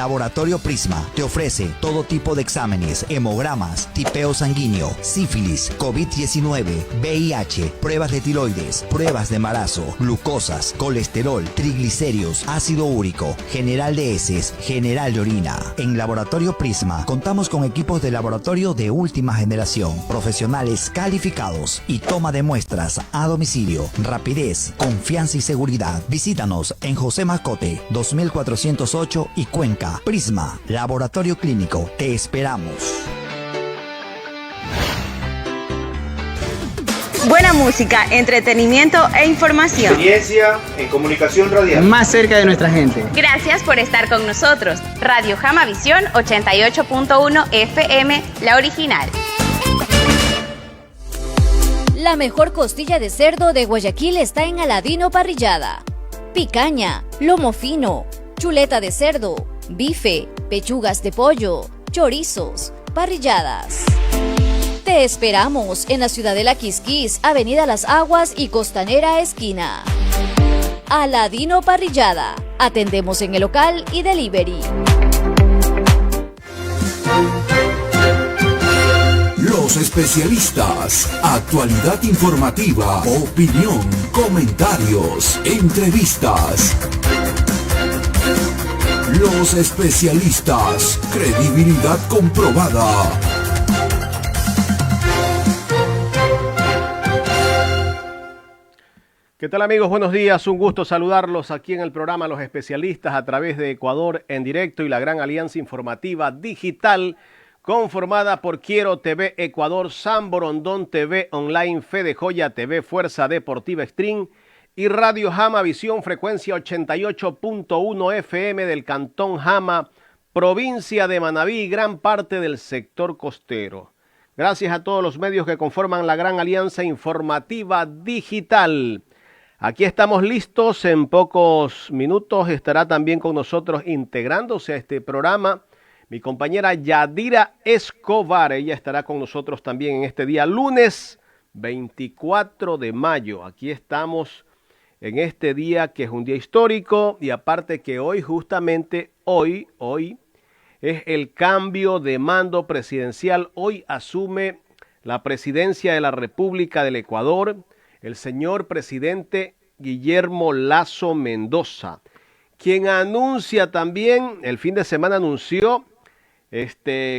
Laboratorio Prisma te ofrece todo tipo de exámenes, hemogramas, tipeo sanguíneo, sífilis, COVID-19, VIH, pruebas de tiroides, pruebas de embarazo, glucosas, colesterol, triglicéridos, ácido úrico, general de heces, general de orina. En Laboratorio Prisma contamos con equipos de laboratorio de última generación, profesionales calificados y toma de muestras a domicilio. Rapidez, confianza y seguridad. Visítanos en José Mascote, 2408 y Cuenca. Prisma, Laboratorio Clínico. Te esperamos. Buena música, entretenimiento e información. Experiencia en comunicación radial. Más cerca de nuestra gente. Gracias por estar con nosotros. Radio Jamavisión 88.1 FM, la original. La mejor costilla de cerdo de Guayaquil está en Aladino Parrillada. Picaña, lomo fino, chuleta de cerdo, bife, pechugas de pollo, chorizos, parrilladas. Te esperamos en la ciudad de La Quisquis, Avenida Las Aguas y Costanera Esquina. Aladino Parrillada. Atendemos en el local y delivery. Los especialistas, actualidad informativa, opinión, comentarios, entrevistas. Los especialistas, credibilidad comprobada. ¿Qué tal, amigos? Buenos días, un gusto saludarlos aquí en el programa Los Especialistas a través de Ecuador en directo y la gran alianza informativa digital conformada por Quiero TV Ecuador, San Borondón TV Online, Fede Joya TV, Fuerza Deportiva Extreme y Radio Jama Visión, frecuencia 88.1 FM del Cantón Jama, provincia de Manabí y gran parte del sector costero. Gracias a todos los medios que conforman la gran alianza informativa digital. Aquí estamos listos, en pocos minutos estará también con nosotros integrándose a este programa mi compañera Yadira Escobar. Ella estará con nosotros también en este día, lunes 24 de mayo. Aquí estamos en este día que es un día histórico y aparte que hoy, justamente hoy es el cambio de mando presidencial. Hoy asume la presidencia de la República del Ecuador el señor presidente Guillermo Lasso Mendoza, quien anuncia también, el fin de semana anunció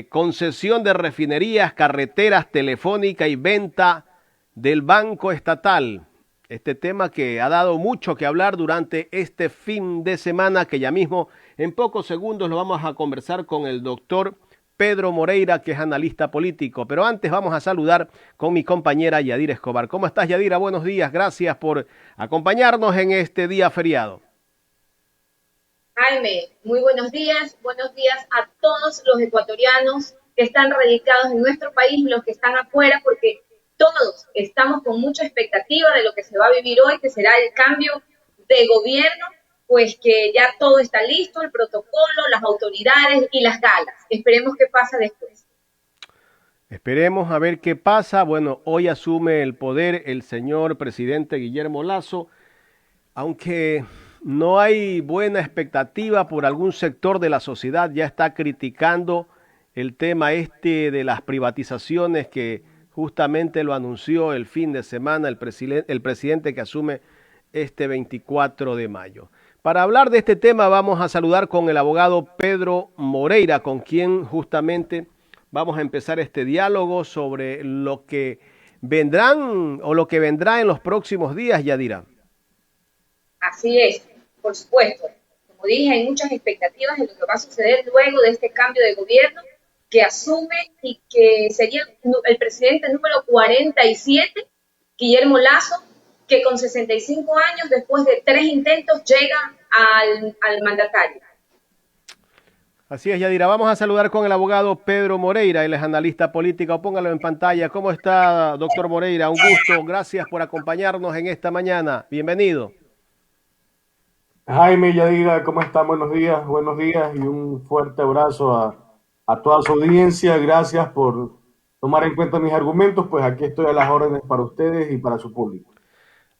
concesión de refinerías, carreteras, telefónica y venta del Banco Estatal. Este tema que ha dado mucho que hablar durante este fin de semana, que ya mismo en pocos segundos lo vamos a conversar con el doctor Pedro Moreira, que es analista político. Pero antes vamos a saludar con mi compañera Yadira Escobar. ¿Cómo estás, Yadira? Buenos días, gracias por acompañarnos en este día feriado. Jaime, muy buenos días a todos los ecuatorianos que están radicados en nuestro país, los que están afuera, porque todos estamos con mucha expectativa de lo que se va a vivir hoy, que será el cambio de gobierno, pues que ya todo está listo, el protocolo, las autoridades y las galas. Esperemos qué pasa después. Esperemos a ver qué pasa. Bueno, hoy asume el poder el señor presidente Guillermo Lasso, aunque no hay buena expectativa por algún sector de la sociedad, ya está criticando el tema de las privatizaciones que justamente lo anunció el fin de semana el presidente que asume este 24 de mayo. Para hablar de este tema vamos a saludar con el abogado Pedro Moreira, con quien justamente vamos a empezar este diálogo sobre lo que vendrá en los próximos días, Yadira. Así es, por supuesto. Como dije, hay muchas expectativas de lo que va a suceder luego de este cambio de gobierno que asume y que sería el presidente número 47, Guillermo Lasso, que con 65 años, después de 3 intentos, llega al mandatario. Así es, Yadira. Vamos a saludar con el abogado Pedro Moreira, él es analista político. Póngalo en pantalla. ¿Cómo está, doctor Moreira? Un gusto. Gracias por acompañarnos en esta mañana. Bienvenido. Jaime, Yadira, ¿cómo están? Buenos días y un fuerte abrazo a toda su audiencia. Gracias por tomar en cuenta mis argumentos, pues aquí estoy a las órdenes para ustedes y para su público.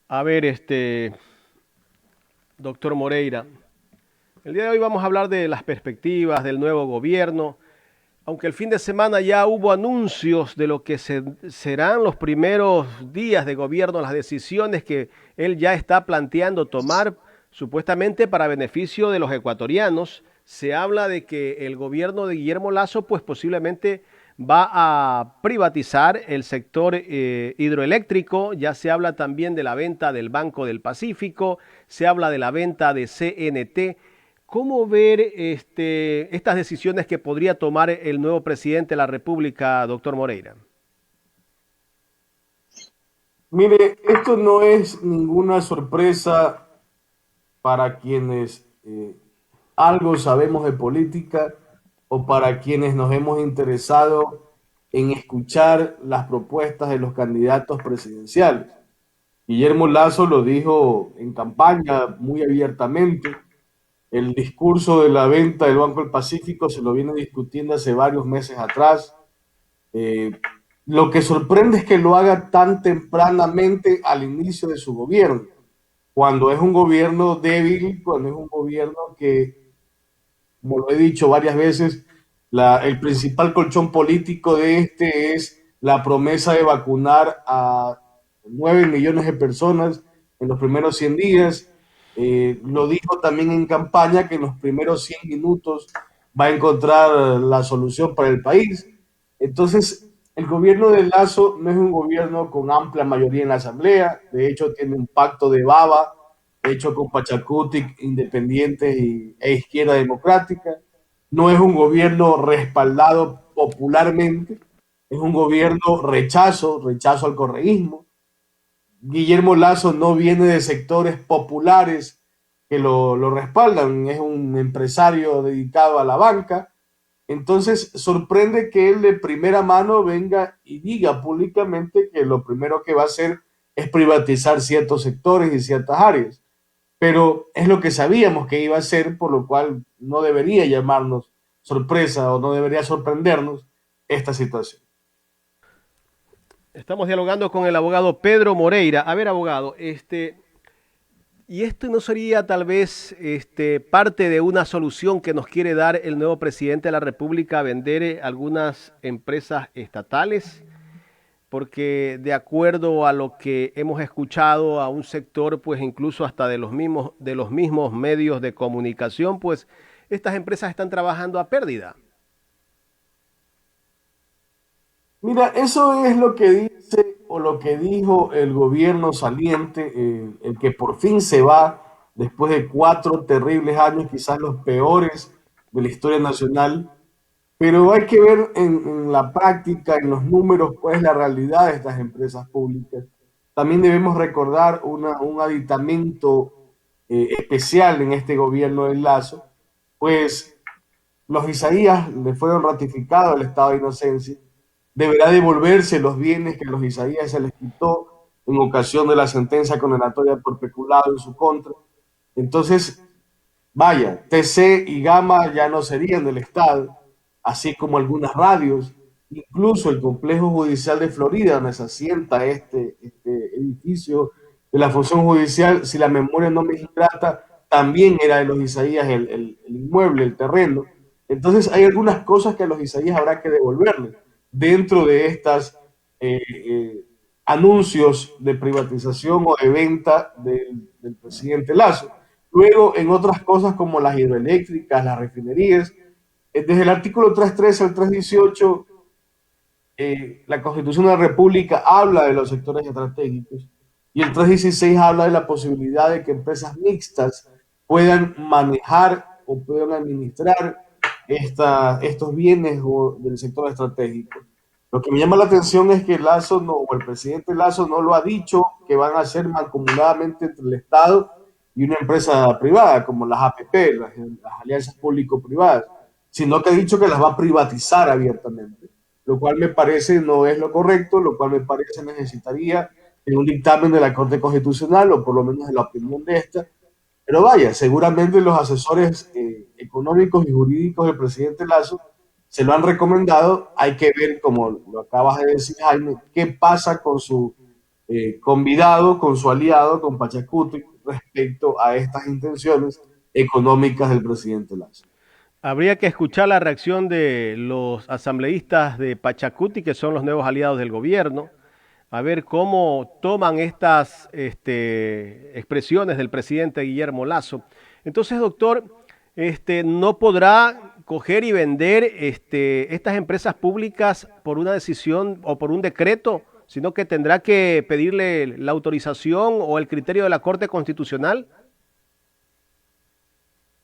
A ver, doctor Moreira, El día de hoy vamos a hablar de las perspectivas del nuevo gobierno, aunque el fin de semana ya hubo anuncios de lo que serán los primeros días de gobierno, las decisiones que él ya está planteando tomar supuestamente para beneficio de los ecuatorianos. Se habla de que el gobierno de Guillermo Lasso pues posiblemente va a privatizar el sector hidroeléctrico. Ya se habla también de la venta del Banco del Pacífico, se habla de la venta de CNT. ¿Cómo ver estas decisiones que podría tomar el nuevo presidente de la República, doctor Moreira? Mire, esto no es ninguna sorpresa para quienes algo sabemos de política o para quienes nos hemos interesado en escuchar las propuestas de los candidatos presidenciales. Guillermo Lasso lo dijo en campaña muy abiertamente. El discurso de la venta del Banco del Pacífico se lo viene discutiendo hace varios meses atrás. Lo que sorprende es que lo haga tan tempranamente al inicio de su gobierno, cuando es un gobierno débil, cuando es un gobierno que, como lo he dicho varias veces, el principal colchón político de este es la promesa de vacunar a 9 millones de personas en los primeros 100 días. Lo dijo también en campaña que en los primeros 100 minutos va a encontrar la solución para el país. Entonces, el gobierno de Lasso no es un gobierno con amplia mayoría en la Asamblea. De hecho, tiene un pacto de baba hecho con Pachacutic, independientes e izquierda democrática. No es un gobierno respaldado popularmente. Es un gobierno rechazo al correísmo. Guillermo Lasso no viene de sectores populares que lo respaldan, es un empresario dedicado a la banca. Entonces sorprende que él de primera mano venga y diga públicamente que lo primero que va a hacer es privatizar ciertos sectores y ciertas áreas. Pero es lo que sabíamos que iba a hacer, por lo cual no debería llamarnos sorpresa o no debería sorprendernos esta situación. Estamos dialogando con el abogado Pedro Moreira. A ver, abogado, ¿y esto no sería tal vez parte de una solución que nos quiere dar el nuevo presidente de la República a vender algunas empresas estatales? Porque de acuerdo a lo que hemos escuchado a un sector, pues incluso hasta de los mismos medios de comunicación, pues estas empresas están trabajando a pérdida. Mira, eso es lo que dice o lo que dijo el gobierno saliente, el que por fin se va después de 4 terribles años, quizás los peores de la historia nacional. Pero hay que ver en la práctica, en los números, cuál es la realidad de estas empresas públicas. También debemos recordar un aditamento especial en este gobierno de Lasso, pues los Isaías le fueron ratificados el estado de inocencia. Deberá devolverse los bienes que a los Isaías se les quitó en ocasión de la sentencia condenatoria por peculado en su contra. Entonces, vaya, TC y Gama ya no serían del Estado, así como algunas radios, incluso el complejo judicial de Florida, donde se asienta este edificio de la función judicial, si la memoria no me ingrata, también era de los Isaías el inmueble, el terreno. Entonces hay algunas cosas que a los Isaías habrá que devolverle dentro de estas anuncios de privatización o de venta del presidente Lasso. Luego, en otras cosas como las hidroeléctricas, las refinerías, desde el artículo 313 al 318, la Constitución de la República habla de los sectores estratégicos y el 316 habla de la posibilidad de que empresas mixtas puedan manejar o puedan administrar estos bienes del sector estratégico. Lo que me llama la atención es que Lasso o el presidente Lasso no lo ha dicho que van a ser mancomunadamente entre el Estado y una empresa privada como las APP, las alianzas público-privadas, sino que ha dicho que las va a privatizar abiertamente, lo cual me parece no es lo correcto, lo cual me parece necesitaría un dictamen de la Corte Constitucional o por lo menos de la opinión de esta. Pero vaya, seguramente los asesores económicos y jurídicos del presidente Lasso se lo han recomendado. Hay que ver, como lo acabas de decir, Jaime, qué pasa con su convidado, con su aliado, con Pachacuti, respecto a estas intenciones económicas del presidente Lazo. Habría que escuchar la reacción de los asambleístas de Pachacuti, que son los nuevos aliados del gobierno, a ver cómo toman estas expresiones del presidente Guillermo Lazo. Entonces, doctor, no podrá coger y vender estas empresas públicas por una decisión o por un decreto, sino que tendrá que pedirle la autorización o el criterio de la Corte Constitucional.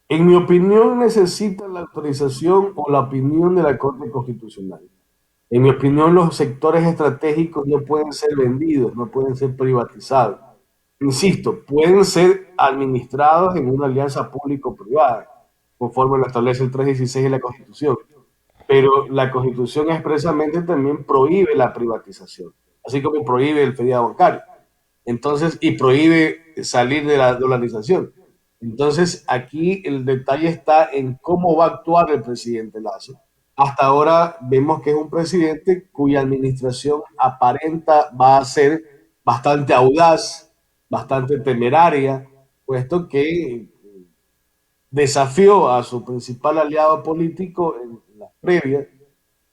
En mi opinión, necesita la autorización o la opinión de la Corte Constitucional. En mi opinión, los sectores estratégicos no pueden ser vendidos, no pueden ser privatizados. Insisto, pueden ser administrados en una alianza público-privada, conforme lo establece el 316 de la Constitución. Pero la Constitución expresamente también prohíbe la privatización, así como prohíbe el feriado bancario. Entonces, y prohíbe salir de la dolarización. Entonces, aquí el detalle está en cómo va a actuar el presidente Lazo. Hasta ahora vemos que es un presidente cuya administración aparenta va a ser bastante audaz, bastante temeraria, puesto que desafió a su principal aliado político en la previa,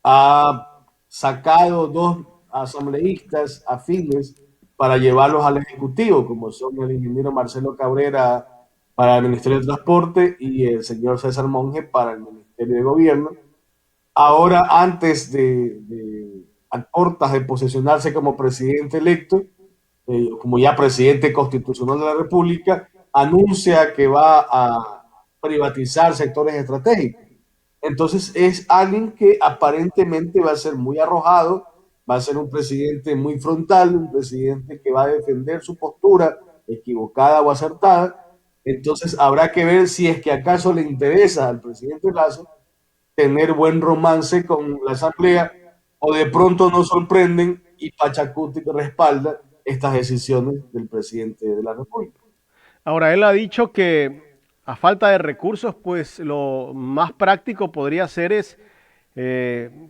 ha sacado dos asambleístas afines para llevarlos al Ejecutivo, como son el ingeniero Marcelo Cabrera para el Ministerio de Transporte y el señor César Monge para el Ministerio de Gobierno. Ahora, antes a portas de posesionarse como presidente electo, como ya presidente constitucional de la República, anuncia que va a privatizar sectores estratégicos. Entonces es alguien que aparentemente va a ser muy arrojado, va a ser un presidente muy frontal, un presidente que va a defender su postura, equivocada o acertada. Entonces habrá que ver si es que acaso le interesa al presidente Lazo tener buen romance con la Asamblea, o de pronto nos sorprenden y Pachacuti respalda estas decisiones del presidente de la República. Ahora, él ha dicho que a falta de recursos, pues lo más práctico podría ser es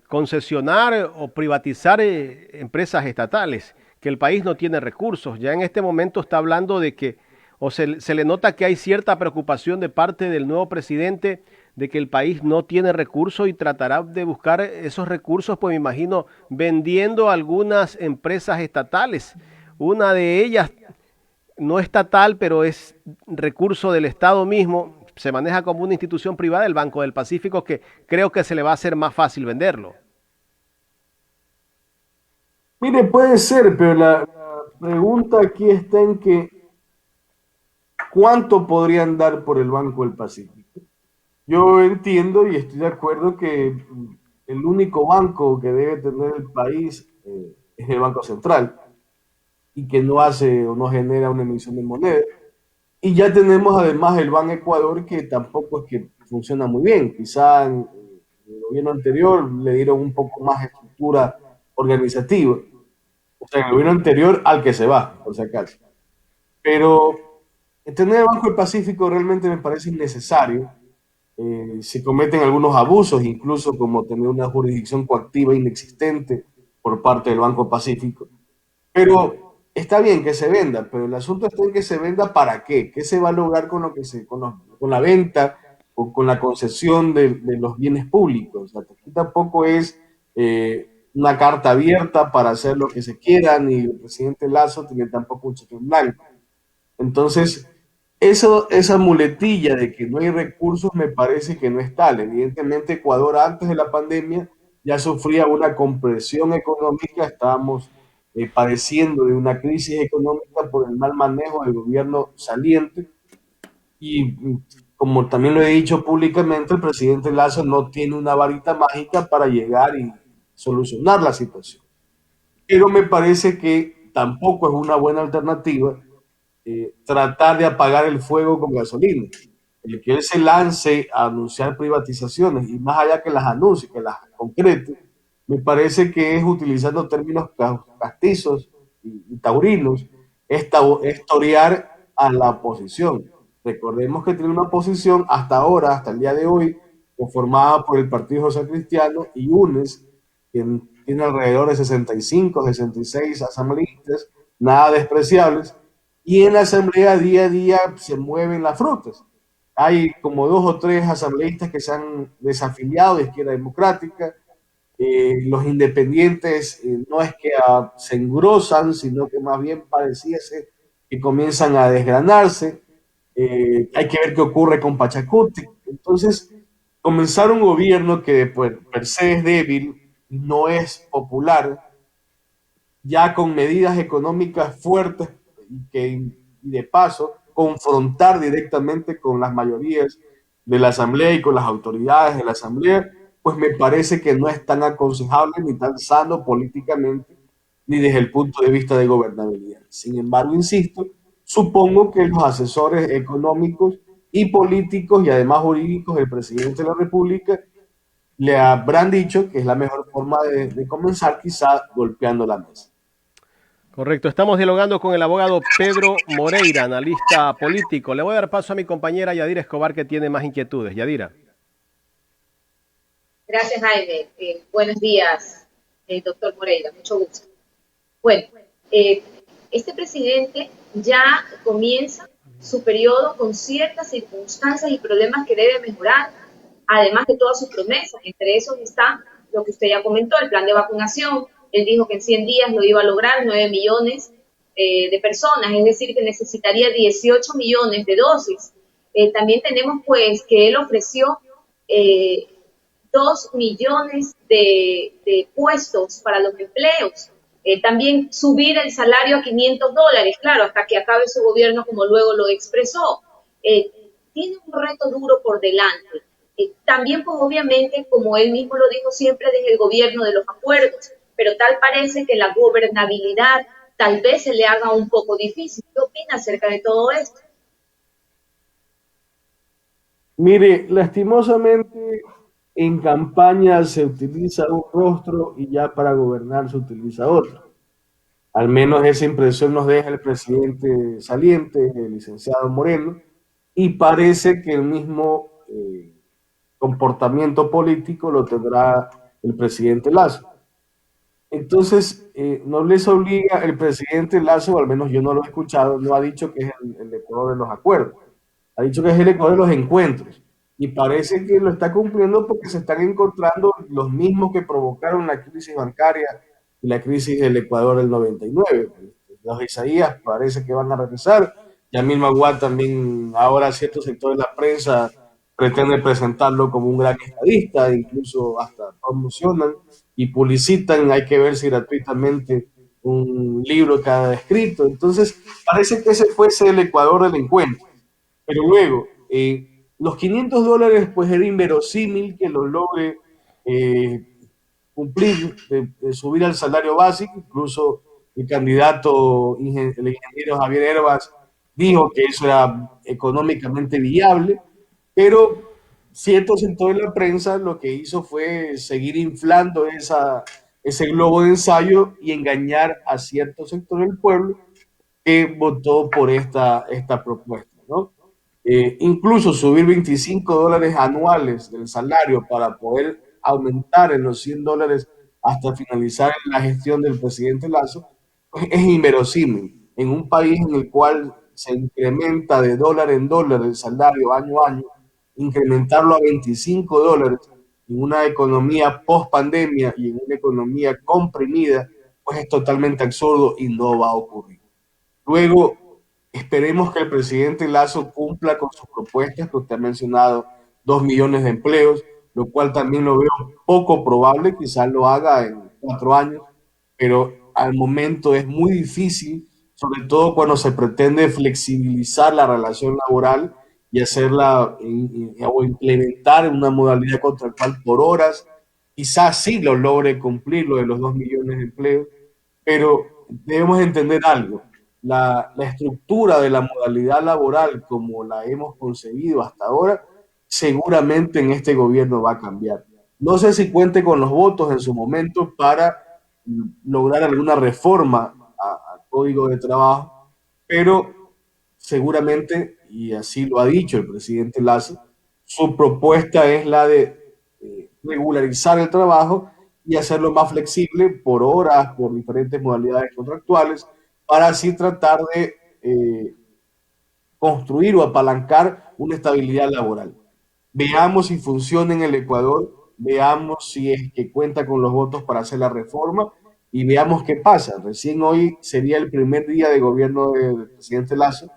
concesionar o privatizar empresas estatales, que el país no tiene recursos. Ya en este momento está hablando de que, o se le nota que hay cierta preocupación de parte del nuevo presidente de que el país no tiene recursos y tratará de buscar esos recursos, pues me imagino, vendiendo algunas empresas estatales. Una de ellas no estatal, pero es recurso del Estado mismo, se maneja como una institución privada, el Banco del Pacífico, que creo que se le va a hacer más fácil venderlo. Mire, puede ser, pero la pregunta aquí está en que ¿cuánto podrían dar por el Banco del Pacífico? Yo entiendo y estoy de acuerdo que el único banco que debe tener el país es el Banco Central, y que no hace o no genera una emisión de moneda. Y ya tenemos además el Ban Ecuador, que tampoco es que funciona muy bien. Quizá en el gobierno anterior le dieron un poco más estructura organizativa. O sea, en el gobierno anterior al que se va, por si acaso. Pero tener el Banco del Pacífico realmente me parece innecesario. Se cometen algunos abusos, incluso como tener una jurisdicción coactiva inexistente por parte del Banco Pacífico. Pero está bien que se venda, pero el asunto está en que se venda ¿para qué? ¿Qué se va a lograr con lo que con la venta o con la concesión de los bienes públicos? O sea, aquí tampoco es una carta abierta para hacer lo que se quiera, ni el presidente Lazo tiene tampoco un cheque en blanco. Entonces, esa muletilla de que no hay recursos me parece que no es tal. Evidentemente, Ecuador antes de la pandemia ya sufría una compresión económica, estábamos padeciendo de una crisis económica por el mal manejo del gobierno saliente, y como también lo he dicho públicamente, el presidente Lazo no tiene una varita mágica para llegar y solucionar la situación. Pero me parece que tampoco es una buena alternativa tratar de apagar el fuego con gasolina. El que él se lance a anunciar privatizaciones, y más allá que las anuncie, que las concrete, me parece que es, utilizando términos castizos y taurinos, es torear a la oposición. Recordemos que tiene una oposición hasta ahora, hasta el día de hoy, conformada por el Partido Social Cristiano y UNES, que tiene alrededor de 65, 66 asambleístas, nada despreciables, y en la asamblea día a día se mueven las frutas. hay como 2 o 3 asambleístas que se han desafiliado de Izquierda Democrática. Los independientes no es que se engrosan, sino que más bien pareciese que comienzan a desgranarse. Hay que ver qué ocurre con Pachacuti. Entonces, comenzar un gobierno que pues, per se es débil, no es popular, ya con medidas económicas fuertes y de paso confrontar directamente con las mayorías de la Asamblea y con las autoridades de la Asamblea, pues me parece que no es tan aconsejable ni tan sano políticamente, ni desde el punto de vista de gobernabilidad. Sin embargo, insisto, supongo que los asesores económicos y políticos y además jurídicos del presidente de la República le habrán dicho que es la mejor forma de comenzar, quizá golpeando la mesa. Correcto, estamos dialogando con el abogado Pedro Moreira, analista político. Le voy a dar paso a mi compañera Yadira Escobar, que tiene más inquietudes. Yadira. Gracias, Jaime. Buenos días, doctor Moreira. Mucho gusto. Bueno, este presidente ya comienza su periodo con ciertas circunstancias y problemas que debe mejorar, además de todas sus promesas. Entre esos está lo que usted ya comentó, el plan de vacunación. Él dijo que en 100 días lo iba a lograr, 9 millones de personas, es decir, que necesitaría 18 millones de dosis. También tenemos pues que él ofreció 2 millones de puestos para los empleos. También subir el salario a $500, claro, hasta que acabe su gobierno, como luego lo expresó. Tiene un reto duro por delante. También, pues obviamente, como él mismo lo dijo siempre, desde el gobierno de los acuerdos, pero tal parece que la gobernabilidad tal vez se le haga un poco difícil. ¿Qué opina acerca de todo esto? Mire, lastimosamente en campaña se utiliza un rostro y ya para gobernar se utiliza otro. Al menos esa impresión nos deja el presidente saliente, el licenciado Moreno, y parece que el mismo comportamiento político lo tendrá el presidente Lasso. Entonces, no les obliga, el presidente Lasso, al menos yo no lo he escuchado, no ha dicho que es el Ecuador de los acuerdos, ha dicho que es el Ecuador de los encuentros. Y parece que lo está cumpliendo porque se están encontrando los mismos que provocaron la crisis bancaria y la crisis del Ecuador del 99. Los Isaías parece que van a regresar. Yamil Maguad también, ahora cierto sector de la prensa pretende presentarlo como un gran estadista, incluso hasta promocionan y publicitan, hay que ver si gratuitamente, un libro que ha escrito. Entonces, parece que ese fuese el Ecuador del encuentro. Pero luego, los $500, pues era inverosímil que lo logre cumplir, de subir al salario básico. Incluso el candidato, el ingeniero Javier Herbas, dijo que eso era económicamente viable, pero cierto sector de la prensa lo que hizo fue seguir inflando ese globo de ensayo y engañar a cierto sector del pueblo que votó por esta propuesta, ¿no? Incluso subir $25 anuales del salario para poder aumentar en los $100 hasta finalizar la gestión del presidente Lasso, pues es inverosímil. En un país en el cual se incrementa de dólar en dólar el salario año a año, incrementarlo a $25 en una economía post pandemia y en una economía comprimida, pues es totalmente absurdo y no va a ocurrir. Luego, esperemos que el presidente Lasso cumpla con sus propuestas, que usted ha mencionado, 2 millones de empleos, lo cual también lo veo poco probable, quizás lo haga en 4 años, pero al momento es muy difícil, sobre todo cuando se pretende flexibilizar la relación laboral y hacerla o implementar una modalidad contractual por horas. Quizás sí lo logre cumplir lo de los 2 millones de empleos, pero debemos entender algo. La estructura de la modalidad laboral como la hemos concebido hasta ahora, seguramente en este gobierno va a cambiar. No sé si cuente con los votos en su momento para lograr alguna reforma al Código de Trabajo, pero seguramente, y así lo ha dicho el presidente Lasso, su propuesta es la de regularizar el trabajo y hacerlo más flexible por horas, por diferentes modalidades contractuales, para así tratar de construir o apalancar una estabilidad laboral. Veamos si funciona en el Ecuador, veamos si es que cuenta con los votos para hacer la reforma y veamos qué pasa. Recién hoy sería el primer día de gobierno del presidente Lazo.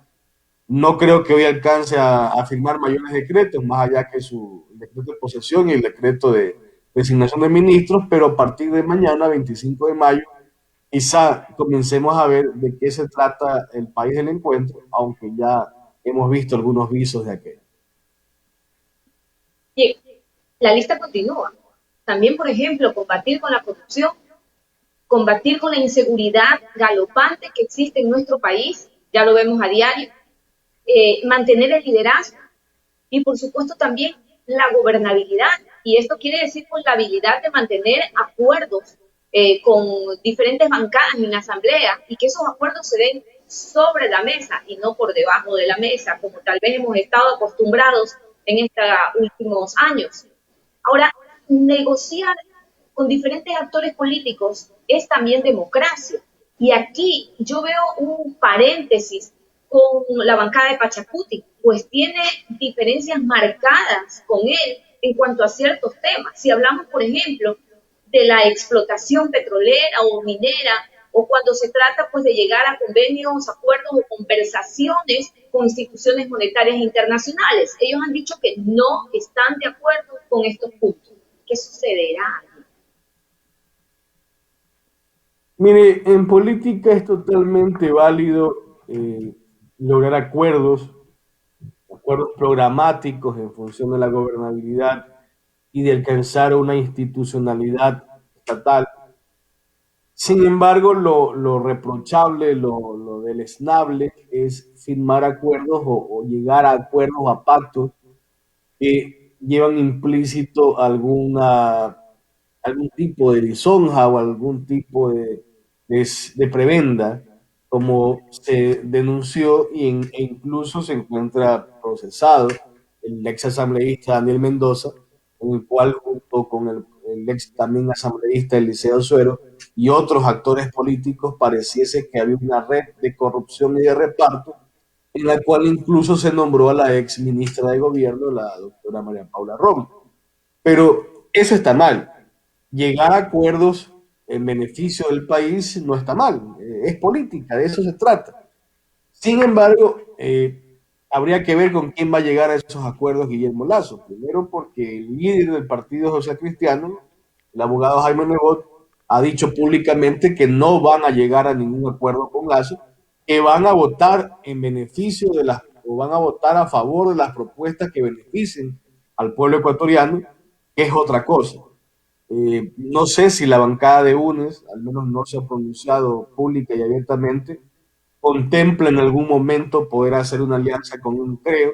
No creo que hoy alcance a firmar mayores decretos, más allá que su decreto de posesión y el decreto de designación de ministros, pero a partir de mañana, 25 de mayo, quizá comencemos a ver de qué se trata el país del encuentro, aunque ya hemos visto algunos visos de aquello. Bien, la lista continúa. También, por ejemplo, combatir con la corrupción, combatir con la inseguridad galopante que existe en nuestro país, ya lo vemos a diario, mantener el liderazgo y, por supuesto, también la gobernabilidad. Y esto quiere decir pues, la habilidad de mantener acuerdos con diferentes bancadas en la asamblea y que esos acuerdos se den sobre la mesa y no por debajo de la mesa, como tal vez hemos estado acostumbrados en estos últimos años. Ahora, negociar con diferentes actores políticos es también democracia. Y aquí yo veo un paréntesis con la bancada de Pachacuti, pues tiene diferencias marcadas con él en cuanto a ciertos temas. Si hablamos, por ejemplo, de la explotación petrolera o minera, o cuando se trata pues de llegar a convenios, acuerdos o conversaciones con instituciones monetarias internacionales. Ellos han dicho que no están de acuerdo con estos puntos. ¿Qué sucederá? Mire, en política es totalmente válido lograr acuerdos programáticos en función de la gobernabilidad y de alcanzar una institucionalidad estatal. Sin embargo, lo reprochable, lo deleznable es firmar acuerdos o llegar a acuerdos o a pactos que llevan implícito algún tipo de lisonja o algún tipo de prebenda, como se denunció e incluso se encuentra procesado el ex asambleísta Daniel Mendoza, en el cual junto con el ex también asambleísta Eliseo Suero y otros actores políticos pareciese que había una red de corrupción y de reparto, en la cual incluso se nombró a la ex ministra de Gobierno, la doctora María Paula Romo. Pero eso está mal. Llegar a acuerdos en beneficio del país no está mal, es política, de eso se trata. Sin embargo, habría que ver con quién va a llegar a esos acuerdos Guillermo Lazo. Primero porque el líder del partido social cristiano, el abogado Jaime Nebot, ha dicho públicamente que no van a llegar a ningún acuerdo con Lazo, que van a votar en beneficio o van a votar a favor de las propuestas que beneficien al pueblo ecuatoriano, que es otra cosa. No sé si la bancada de UNES, al menos no se ha pronunciado pública y abiertamente, contempla en algún momento poder hacer una alianza con un Creo.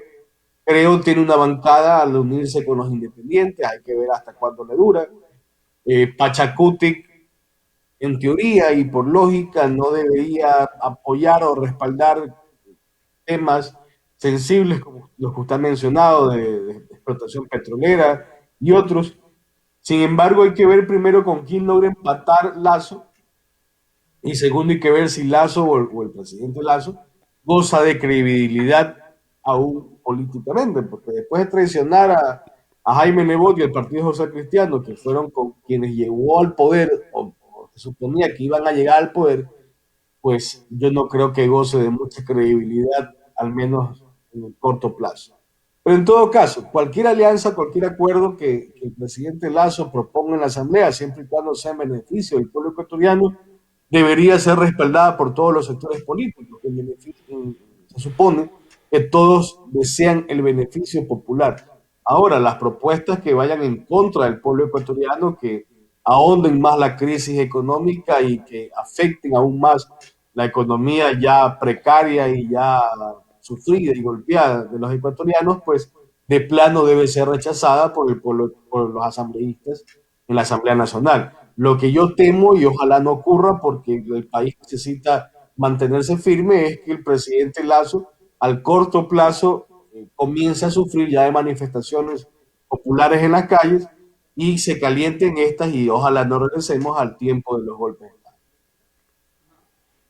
Creo tiene una bancada al unirse con los independientes, hay que ver hasta cuándo le dura. Pachacuti, en teoría y por lógica, no debería apoyar o respaldar temas sensibles como los que usted ha mencionado, de explotación petrolera y otros. Sin embargo, hay que ver primero con quién logra empatar Lazo y segundo hay que ver si Lazo o el presidente Lazo goza de credibilidad aún políticamente, porque después de traicionar a Jaime Nebot y el Partido Social Cristiano, que fueron con quienes llegó al poder o se suponía que iban a llegar al poder, pues yo no creo que goce de mucha credibilidad, al menos en el corto plazo. Pero en todo caso, cualquier alianza, cualquier acuerdo que el presidente Lazo proponga en la Asamblea, siempre y cuando sea en beneficio del pueblo ecuatoriano, debería ser respaldada por todos los sectores políticos. Se supone que todos desean el beneficio popular. Ahora, las propuestas que vayan en contra del pueblo ecuatoriano, que ahonden más la crisis económica y que afecten aún más la economía ya precaria y ya sufrida y golpeada de los ecuatorianos, pues de plano debe ser rechazada por los asambleístas en la Asamblea Nacional. Lo que yo temo, y ojalá no ocurra porque el país necesita mantenerse firme, es que el presidente Lazo al corto plazo comience a sufrir ya de manifestaciones populares en las calles y se calienten estas y ojalá no regresemos al tiempo de los golpes.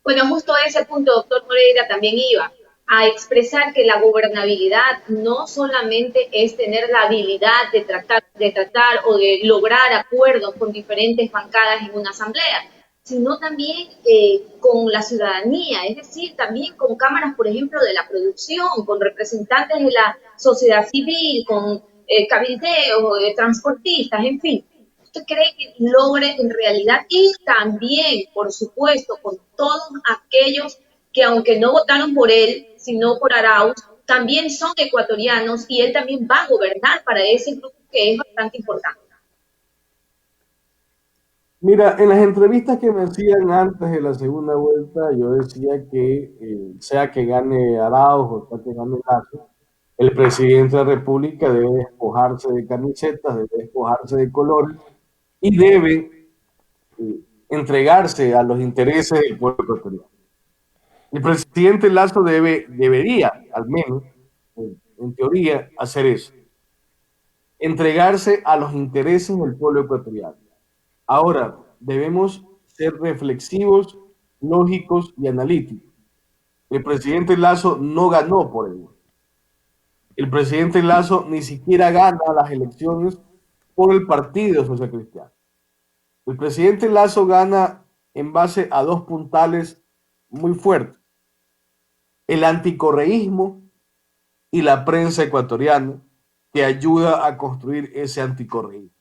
Bueno, justo a ese punto, doctor Moreira, también iba. a expresar que la gobernabilidad no solamente es tener la habilidad de tratar o de lograr acuerdos con diferentes bancadas en una asamblea, sino también con la ciudadanía, es decir, también con cámaras, por ejemplo, de la producción, con representantes de la sociedad civil, con cabildeos, transportistas, en fin. ¿Usted cree que logre en realidad? Y también, por supuesto, con todos aquellos que aunque no votaron por él, sino por Arauz, también son ecuatorianos y él también va a gobernar para ese grupo que es bastante importante. Mira, en las entrevistas que me hacían antes de la segunda vuelta, yo decía que sea que gane Arauz o sea que gane Lazo, el presidente de la República debe despojarse de camisetas, debe despojarse de colores y debe entregarse a los intereses del pueblo ecuatoriano. El presidente Lazo debería, al menos, en teoría, hacer eso. Entregarse a los intereses del pueblo ecuatoriano. Ahora, debemos ser reflexivos, lógicos y analíticos. El presidente Lazo no ganó por ello. El presidente Lazo ni siquiera gana las elecciones por el Partido Social Cristiano. El presidente Lazo gana en base a dos puntales muy fuertes: el anticorreísmo y la prensa ecuatoriana, que ayuda a construir ese anticorreísmo.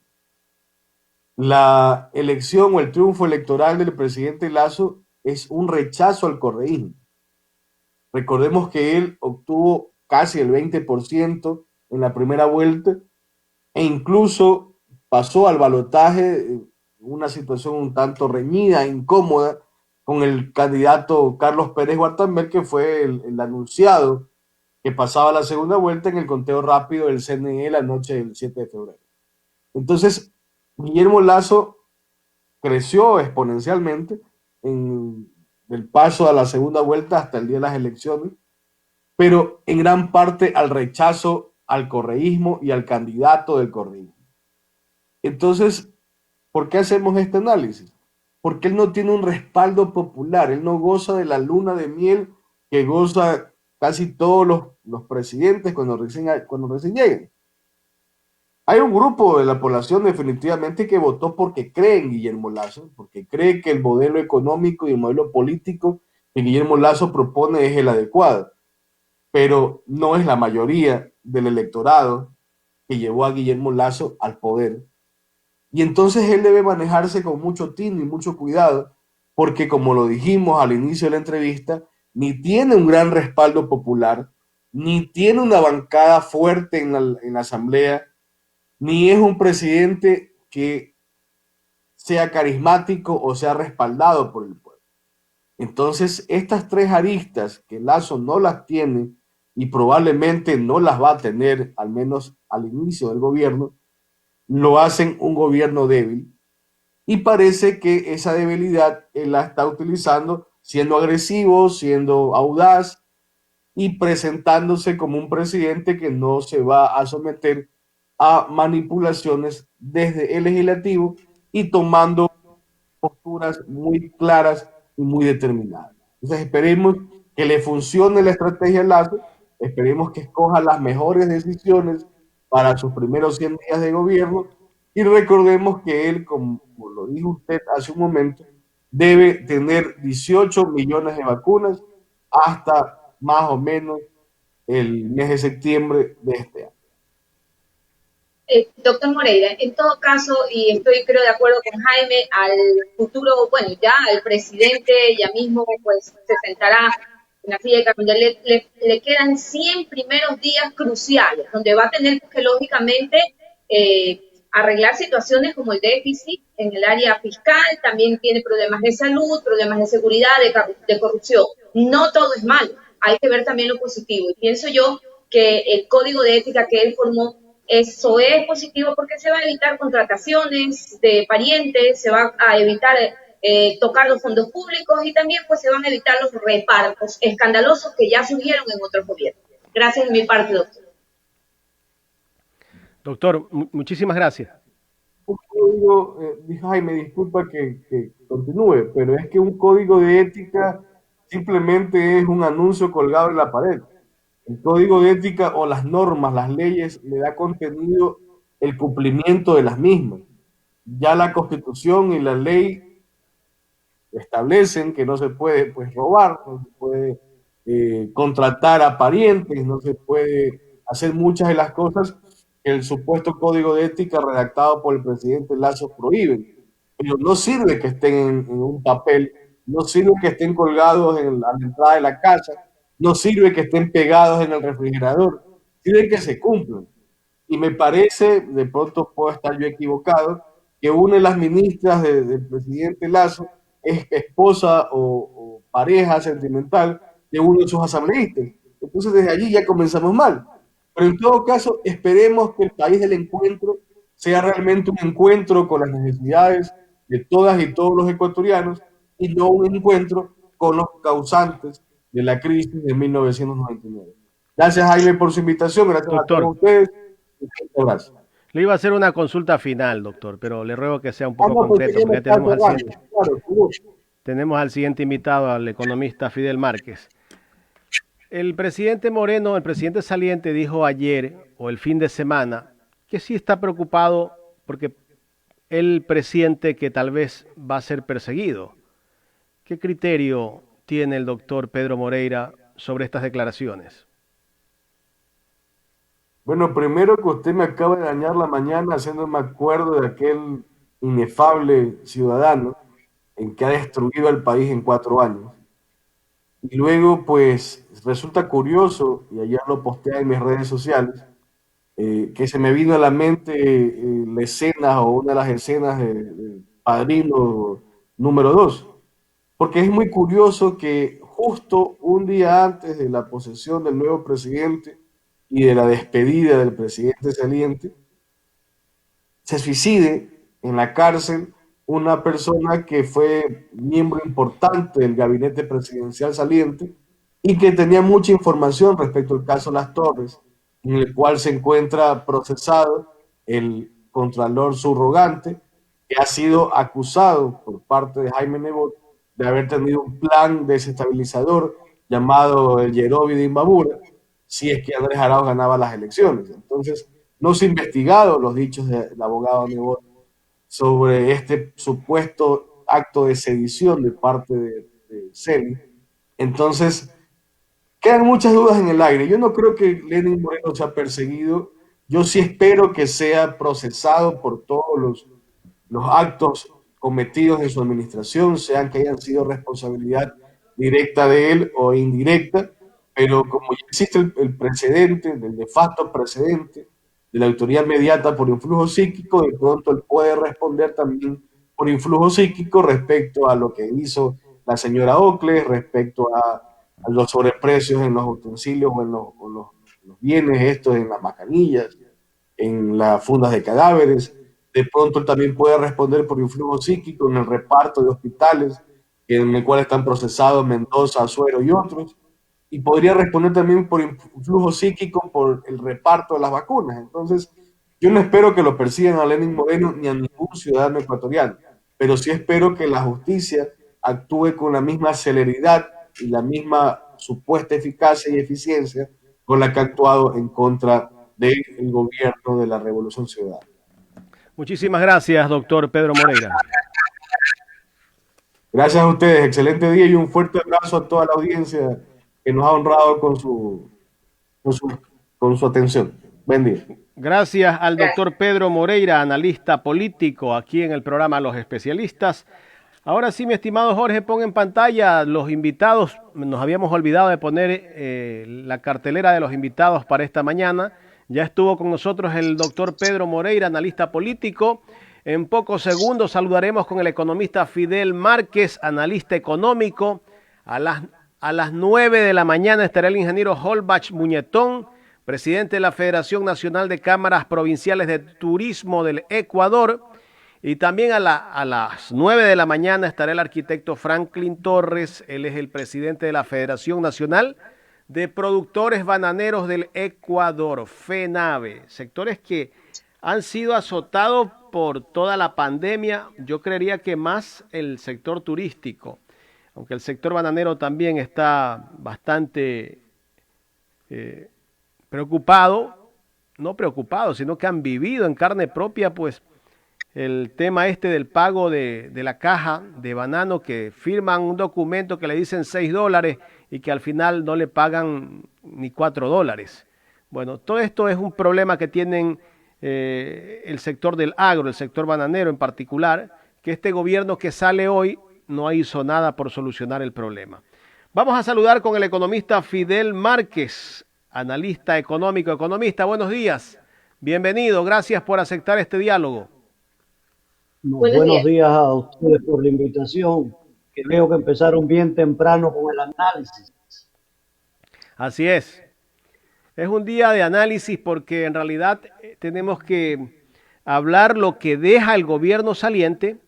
La elección o el triunfo electoral del presidente Lazo es un rechazo al correísmo. Recordemos que él obtuvo casi el 20% en la primera vuelta e incluso pasó al balotaje, una situación un tanto reñida, incómoda, con el candidato Carlos Pérez Guartamber, que fue el anunciado que pasaba la segunda vuelta en el conteo rápido del CNE la noche del 7 de febrero. Entonces, Guillermo Lazo creció exponencialmente del paso a la segunda vuelta hasta el día de las elecciones, pero en gran parte al rechazo al correísmo y al candidato del correísmo. Entonces, ¿por qué hacemos este análisis? Porque él no tiene un respaldo popular, él no goza de la luna de miel que goza casi todos los presidentes cuando recién llegan. Hay un grupo de la población definitivamente que votó porque cree en Guillermo Lazo, porque cree que el modelo económico y el modelo político que Guillermo Lazo propone es el adecuado, pero no es la mayoría del electorado que llevó a Guillermo Lazo al poder. Y entonces él debe manejarse con mucho tino y mucho cuidado, porque como lo dijimos al inicio de la entrevista, ni tiene un gran respaldo popular, ni tiene una bancada fuerte en la asamblea, ni es un presidente que sea carismático o sea respaldado por el pueblo. Entonces, estas tres aristas que Lazo no las tiene y probablemente no las va a tener, al menos al inicio del gobierno, lo hacen un gobierno débil. Y parece que esa debilidad él la está utilizando siendo agresivo, siendo audaz y presentándose como un presidente que no se va a someter a manipulaciones desde el legislativo y tomando posturas muy claras y muy determinadas. Entonces esperemos que le funcione la estrategia Lazo, esperemos que escoja las mejores decisiones para sus primeros 100 días de gobierno y recordemos que él, como lo dijo usted hace un momento, debe tener 18 millones de vacunas hasta más o menos el mes de septiembre de este año. Doctor Moreira, en todo caso, y estoy creo de acuerdo con Jaime, al futuro, bueno, ya al presidente ya mismo pues se sentará en la silla de Carmen, le quedan 100 primeros días cruciales, donde va a tener que lógicamente arreglar situaciones como el déficit en el área fiscal, también tiene problemas de salud, problemas de seguridad, de corrupción. No todo es malo, hay que ver también lo positivo. Y pienso yo que el código de ética que él formó, eso es positivo porque se va a evitar contrataciones de parientes, se va a evitar tocar los fondos públicos y también pues se van a evitar los repartos escandalosos que ya surgieron en otros gobiernos. Gracias de mi parte, doctor. Doctor, muchísimas gracias. Jaime, disculpa que continúe, pero es que un código de ética simplemente es un anuncio colgado en la pared. El código de ética o las normas, las leyes, le da contenido el cumplimiento de las mismas. Ya la Constitución y la ley establecen que no se puede pues robar, no se puede contratar a parientes, no se puede hacer muchas de las cosas que el supuesto código de ética redactado por el presidente Lazo prohíben. Pero no sirve que estén en un papel, no sirve que estén colgados a la entrada de la casa, no sirve que estén pegados en el refrigerador, sirve que se cumplan. Y me parece, de pronto puedo estar yo equivocado, que una de las ministras del presidente Lazo es esposa o pareja sentimental de uno de sus asambleístas. Entonces desde allí ya comenzamos mal. Pero en todo caso, esperemos que el país del encuentro sea realmente un encuentro con las necesidades de todas y todos los ecuatorianos y no un encuentro con los causantes de la crisis de 1999. Gracias, Jaime, por su invitación. Gracias a todos Doctor, ustedes. Gracias. le iba a hacer una consulta final, doctor, pero le ruego que sea un poco No, porque concreto, ya me porque está cerrando. Claro, seguro. tenemos al siguiente invitado, al economista Fidel Márquez. El presidente Moreno, el presidente saliente, dijo ayer o el fin de semana que sí está preocupado porque él presiente que tal vez va a ser perseguido. ¿Qué criterio tiene el doctor Pedro Moreira sobre estas declaraciones? Bueno, primero que usted me acaba de dañar la mañana haciéndome acuerdo de aquel inefable ciudadano en que ha destruido el país en 4 años. Y luego, pues, resulta curioso, y ayer lo posteé en mis redes sociales, que se me vino a la mente la escena o una de las escenas de Padrino número 2, porque es muy curioso que justo un día antes de la posesión del nuevo presidente y de la despedida del presidente saliente, se suicide en la cárcel una persona que fue miembro importante del gabinete presidencial saliente y que tenía mucha información respecto al caso Las Torres, en el cual se encuentra procesado el contralor subrogante, que ha sido acusado por parte de Jaime Nebot de haber tenido un plan desestabilizador llamado el Yerobi de Imbabura, si es que Andrés Arauz ganaba las elecciones. Entonces, no se han investigado los dichos del abogado Nebot sobre este supuesto acto de sedición de parte de Celi. Entonces, quedan muchas dudas en el aire. Yo no creo que Lenin Moreno sea perseguido. Yo sí espero que sea procesado por todos los actos cometidos en su administración, sean que hayan sido responsabilidad directa de él o indirecta, pero como ya existe el precedente, el de facto precedente de la autoridad inmediata por influjo psíquico, de pronto él puede responder también por influjo psíquico respecto a lo que hizo la señora Ocle, respecto a los sobreprecios en los utensilios o en los bienes estos, en las mascarillas, en las fundas de cadáveres. De pronto él también puede responder por influjo psíquico en el reparto de hospitales en el cual están procesados Mendoza, Azuero y otros. Y podría responder también por influjo psíquico por el reparto de las vacunas. Entonces, yo no espero que lo persigan a Lenin Moreno ni a ningún ciudadano ecuatoriano, pero sí espero que la justicia actúe con la misma celeridad y la misma supuesta eficacia y eficiencia con la que ha actuado en contra del gobierno de la Revolución Ciudadana. Muchísimas gracias, doctor Pedro Moreira. Gracias a ustedes, excelente día y un fuerte abrazo a toda la audiencia que nos ha honrado con su atención. Buen día. Gracias al doctor Pedro Moreira, analista político, aquí en el programa Los Especialistas. Ahora sí, mi estimado Jorge, pon en pantalla los invitados. Nos habíamos olvidado de poner la cartelera de los invitados para esta mañana. Ya estuvo con nosotros el doctor Pedro Moreira, analista político. En pocos segundos saludaremos con el economista Fidel Márquez, analista económico. A las 9 de la mañana estará el ingeniero Holbach Muñetón, presidente de la Federación Nacional de Cámaras Provinciales de Turismo del Ecuador. Y también a las 9 de la mañana estará el arquitecto Franklin Torres. Él es el presidente de la Federación Nacional de Productores Bananeros del Ecuador, FENABE. Sectores que han sido azotados por toda la pandemia. Yo creería que más el sector turístico. aunque el sector bananero también está bastante preocupado, no preocupado, sino que han vivido en carne propia, pues, el tema este del pago de la caja de banano, que firman un documento que le dicen $6 y que al final no le pagan ni $4. Bueno, todo esto es un problema que tienen el sector del agro, el sector bananero en particular, que este gobierno que sale hoy no hizo nada por solucionar el problema. Vamos a saludar con el economista Fidel Márquez, analista económico. Economista, buenos días. Bienvenido, gracias por aceptar este diálogo. Buenos días a ustedes por la invitación, que veo que empezaron bien temprano con el análisis. Así es. Es un día de análisis porque en realidad tenemos que hablar lo que deja el gobierno saliente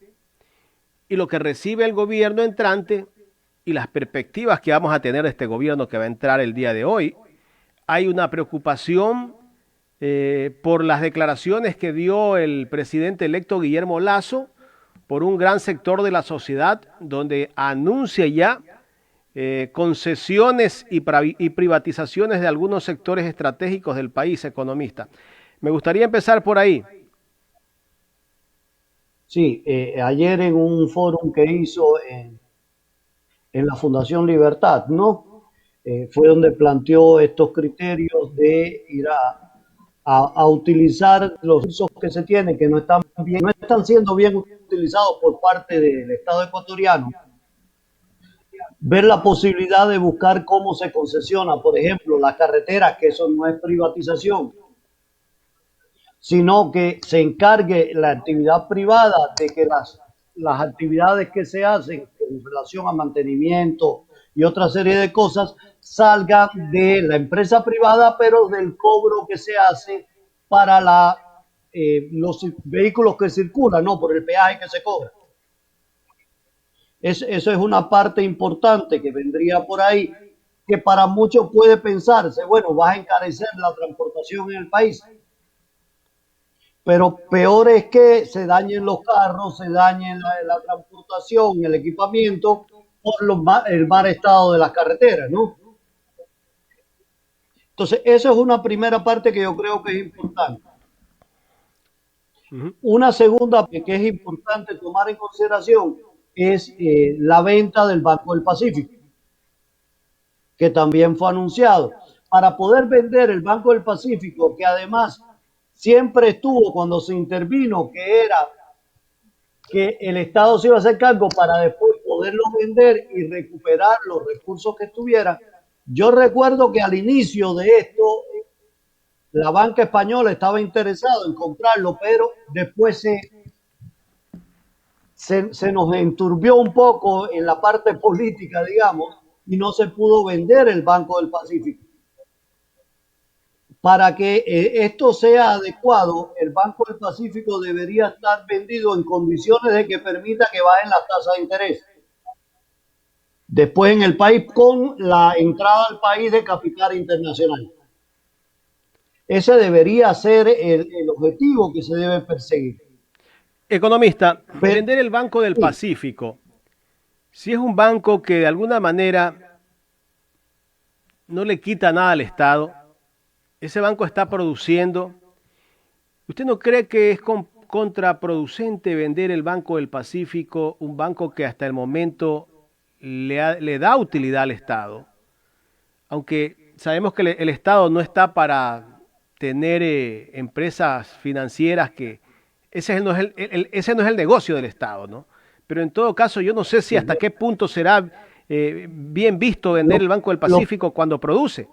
y lo que recibe el gobierno entrante y las perspectivas que vamos a tener de este gobierno que va a entrar el día de hoy. Hay una preocupación por las declaraciones que dio el presidente electo Guillermo Lasso por un gran sector de la sociedad donde anuncia ya concesiones y privatizaciones de algunos sectores estratégicos del país, economista. Me gustaría empezar por ahí. Sí, ayer en un foro que hizo en la Fundación Libertad, ¿no? Fue donde planteó estos criterios de ir a utilizar los recursos que se tienen, que no están siendo bien utilizados por parte del Estado ecuatoriano. Ver la posibilidad de buscar cómo se concesiona, por ejemplo, las carreteras, que eso no es privatización, sino que se encargue la actividad privada de que las actividades que se hacen en relación a mantenimiento y otra serie de cosas salgan de la empresa privada, pero del cobro que se hace para los vehículos que circulan, no por el peaje que se cobra. Eso es una parte importante que vendría por ahí, que para muchos puede pensarse, bueno, vas a encarecer la transportación en el país. Pero peor es que se dañen los carros, se dañen la transportación, el equipamiento, por el mal estado de las carreteras, ¿no? Entonces, eso es una primera parte que yo creo que es importante. Una segunda que es importante tomar en consideración es la venta del Banco del Pacífico, que también fue anunciado. Para poder vender el Banco del Pacífico, que además siempre estuvo cuando se intervino, que era que el Estado se iba a hacer cargo para después poderlo vender y recuperar los recursos que tuviera. Yo recuerdo que al inicio de esto, la banca española estaba interesada en comprarlo, pero después se nos enturbió un poco en la parte política, digamos, y no se pudo vender el Banco del Pacífico. Para que esto sea adecuado, el Banco del Pacífico debería estar vendido en condiciones de que permita que bajen las tasas de interés. Después en el país, con la entrada al país de capital internacional. Ese debería ser el objetivo que se debe perseguir. Economista, vender el Banco del Pacífico, si es un banco que de alguna manera no le quita nada al Estado, ese banco está produciendo, ¿usted no cree que es contraproducente vender el Banco del Pacífico, un banco que hasta el momento le da utilidad al Estado? Aunque sabemos que el Estado no está para tener empresas financieras que ese no es el negocio del Estado, ¿no? Pero en todo caso yo no sé si hasta qué punto será bien visto vender el Banco del Pacífico cuando produce.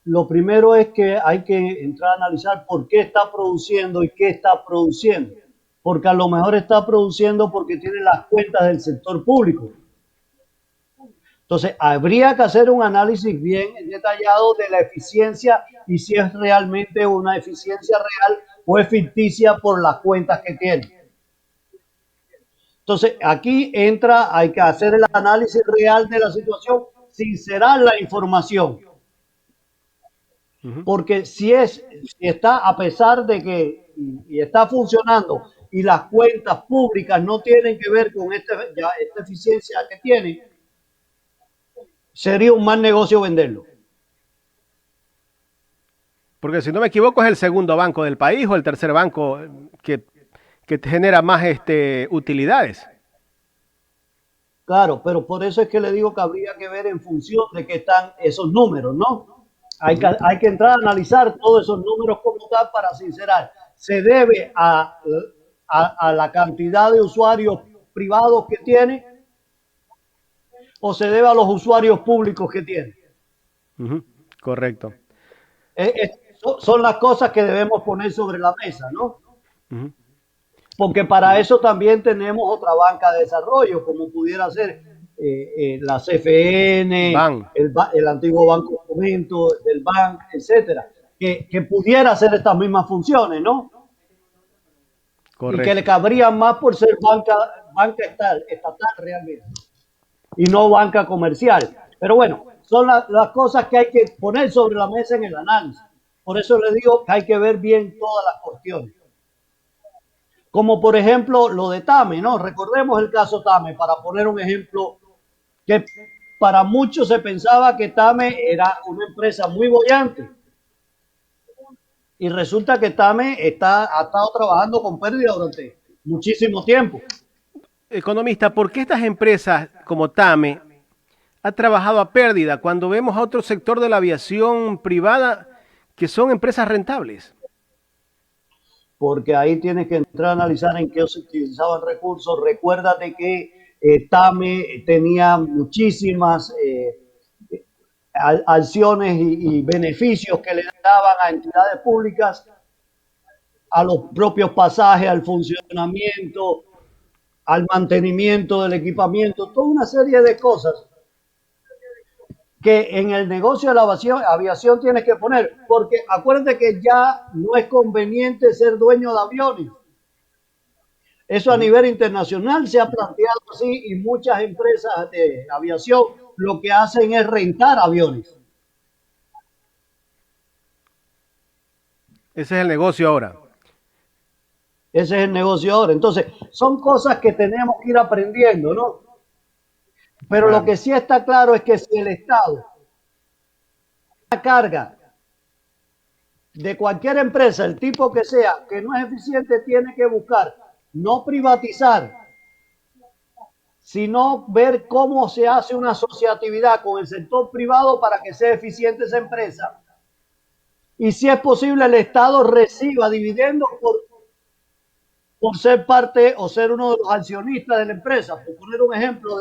Lo primero es que hay que entrar a analizar por qué está produciendo y qué está produciendo. Porque a lo mejor está produciendo porque tiene las cuentas del sector público. Entonces, habría que hacer un análisis bien detallado de la eficiencia y si es realmente una eficiencia real o es ficticia por las cuentas que tiene. Entonces, aquí hay que hacer el análisis real de la situación, sincerar la información. Porque si está, a pesar de que y está funcionando y las cuentas públicas no tienen que ver con esta eficiencia que tiene, sería un mal negocio venderlo. Porque si no me equivoco es el segundo banco del país o el tercer banco que te genera más utilidades. Claro, pero por eso es que le digo que habría que ver en función de qué están esos números, ¿no? Hay que entrar a analizar todos esos números como tal para sincerar. ¿Se debe a la cantidad de usuarios privados que tiene o se debe a los usuarios públicos que tiene? Correcto. Son las cosas que debemos poner sobre la mesa, ¿no? Porque para eso también tenemos otra banca de desarrollo, como pudiera ser la CFN, el antiguo Banco de Fomento, el BAN, etcétera, que pudiera hacer estas mismas funciones, ¿no? Correcto. Y que le cabrían más por ser banca estatal realmente, y no banca comercial. Pero bueno, son las cosas que hay que poner sobre la mesa en el análisis. Por eso le digo que hay que ver bien todas las cuestiones. Como por ejemplo lo de TAME, ¿no? Recordemos el caso TAME, para poner un ejemplo que para muchos se pensaba que TAME era una empresa muy bollante. Y resulta que TAME ha estado trabajando con pérdida durante muchísimo tiempo. Economista, ¿por qué estas empresas como TAME ha trabajado a pérdida cuando vemos a otro sector de la aviación privada que son empresas rentables? Porque ahí tienes que entrar a analizar en qué se utilizaban recursos. Recuérdate que TAME tenía muchísimas acciones y beneficios que le daban a entidades públicas, a los propios pasajes, al funcionamiento, al mantenimiento del equipamiento, toda una serie de cosas que en el negocio de la aviación tienes que poner, porque acuérdate que ya no es conveniente ser dueño de aviones. Eso a nivel internacional se ha planteado así, y muchas empresas de aviación lo que hacen es rentar aviones. Ese es el negocio ahora. Ese es el negocio ahora. Entonces, son cosas que tenemos que ir aprendiendo, ¿no? Pero lo que sí está claro es que si el Estado la carga de cualquier empresa, el tipo que sea, que no es eficiente, tiene que buscar no privatizar, sino ver cómo se hace una asociatividad con el sector privado para que sea eficiente esa empresa. Y si es posible, el Estado reciba dividendos por ser parte o ser uno de los accionistas de la empresa, por poner un ejemplo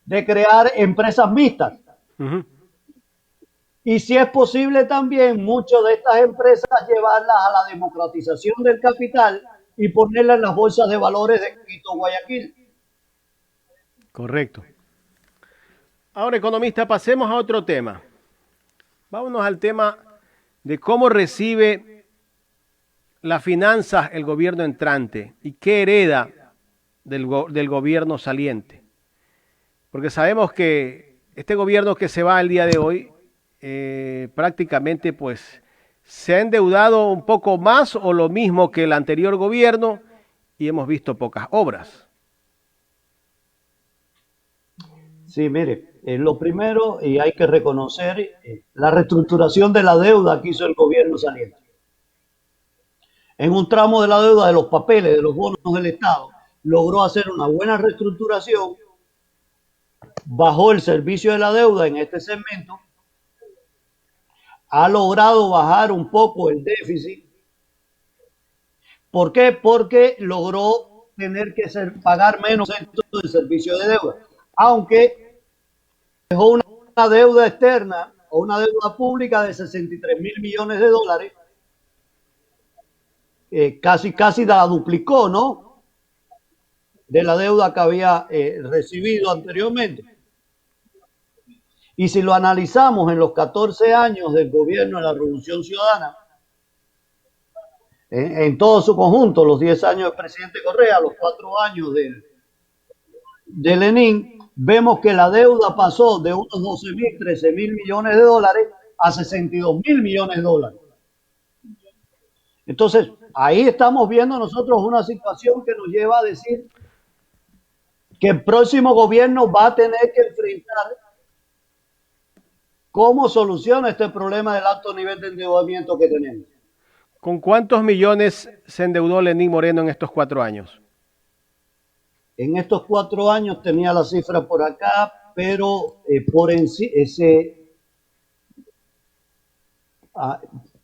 de crear empresas mixtas. Y si es posible también, muchas de estas empresas llevarlas a la democratización del capital y ponerlas en las bolsas de valores de Quito, Guayaquil. Correcto. Ahora, economista, pasemos a otro tema. Vámonos al tema de cómo recibe las finanzas el gobierno entrante y qué hereda del gobierno saliente. Porque sabemos que este gobierno que se va el día de hoy prácticamente pues se ha endeudado un poco más o lo mismo que el anterior gobierno y hemos visto pocas obras. Sí, mire, lo primero, y hay que reconocer la reestructuración de la deuda que hizo el gobierno saliente. En un tramo de la deuda de los papeles, de los bonos del Estado, logró hacer una buena reestructuración, bajó el servicio de la deuda en este segmento, ha logrado bajar un poco el déficit. ¿Por qué? Porque logró tener que pagar menos del servicio de deuda. Aunque dejó una deuda externa o una deuda pública de 63 mil millones de dólares, casi la duplicó, ¿no? De la deuda que había recibido anteriormente. Y si lo analizamos en los 14 años del gobierno de la Revolución Ciudadana, en todo su conjunto, los 10 años del presidente Correa, los 4 años de Lenin, vemos que la deuda pasó de unos 12 mil, 13 mil millones de dólares a 62 mil millones de dólares. Entonces, ahí estamos viendo nosotros una situación que nos lleva a decir que el próximo gobierno va a tener que enfrentar cómo soluciona este problema del alto nivel de endeudamiento que tenemos. ¿Con cuántos millones se endeudó Lenín Moreno en estos 4 años? En estos 4 años tenía la cifra por acá, pero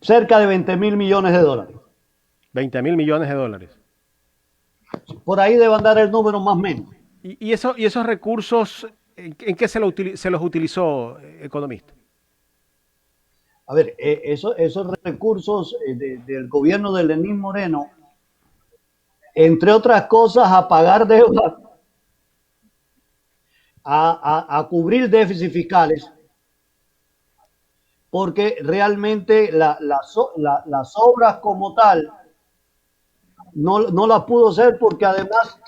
cerca de 20.000 millones de dólares. 20.000 millones de dólares. Por ahí debe andar el número más o menos. ¿Y esos recursos, en qué se los utilizó, economista? A ver, esos recursos del gobierno de Lenín Moreno, entre otras cosas, a pagar deuda, a cubrir déficits fiscales, porque realmente las obras como tal no las pudo hacer porque además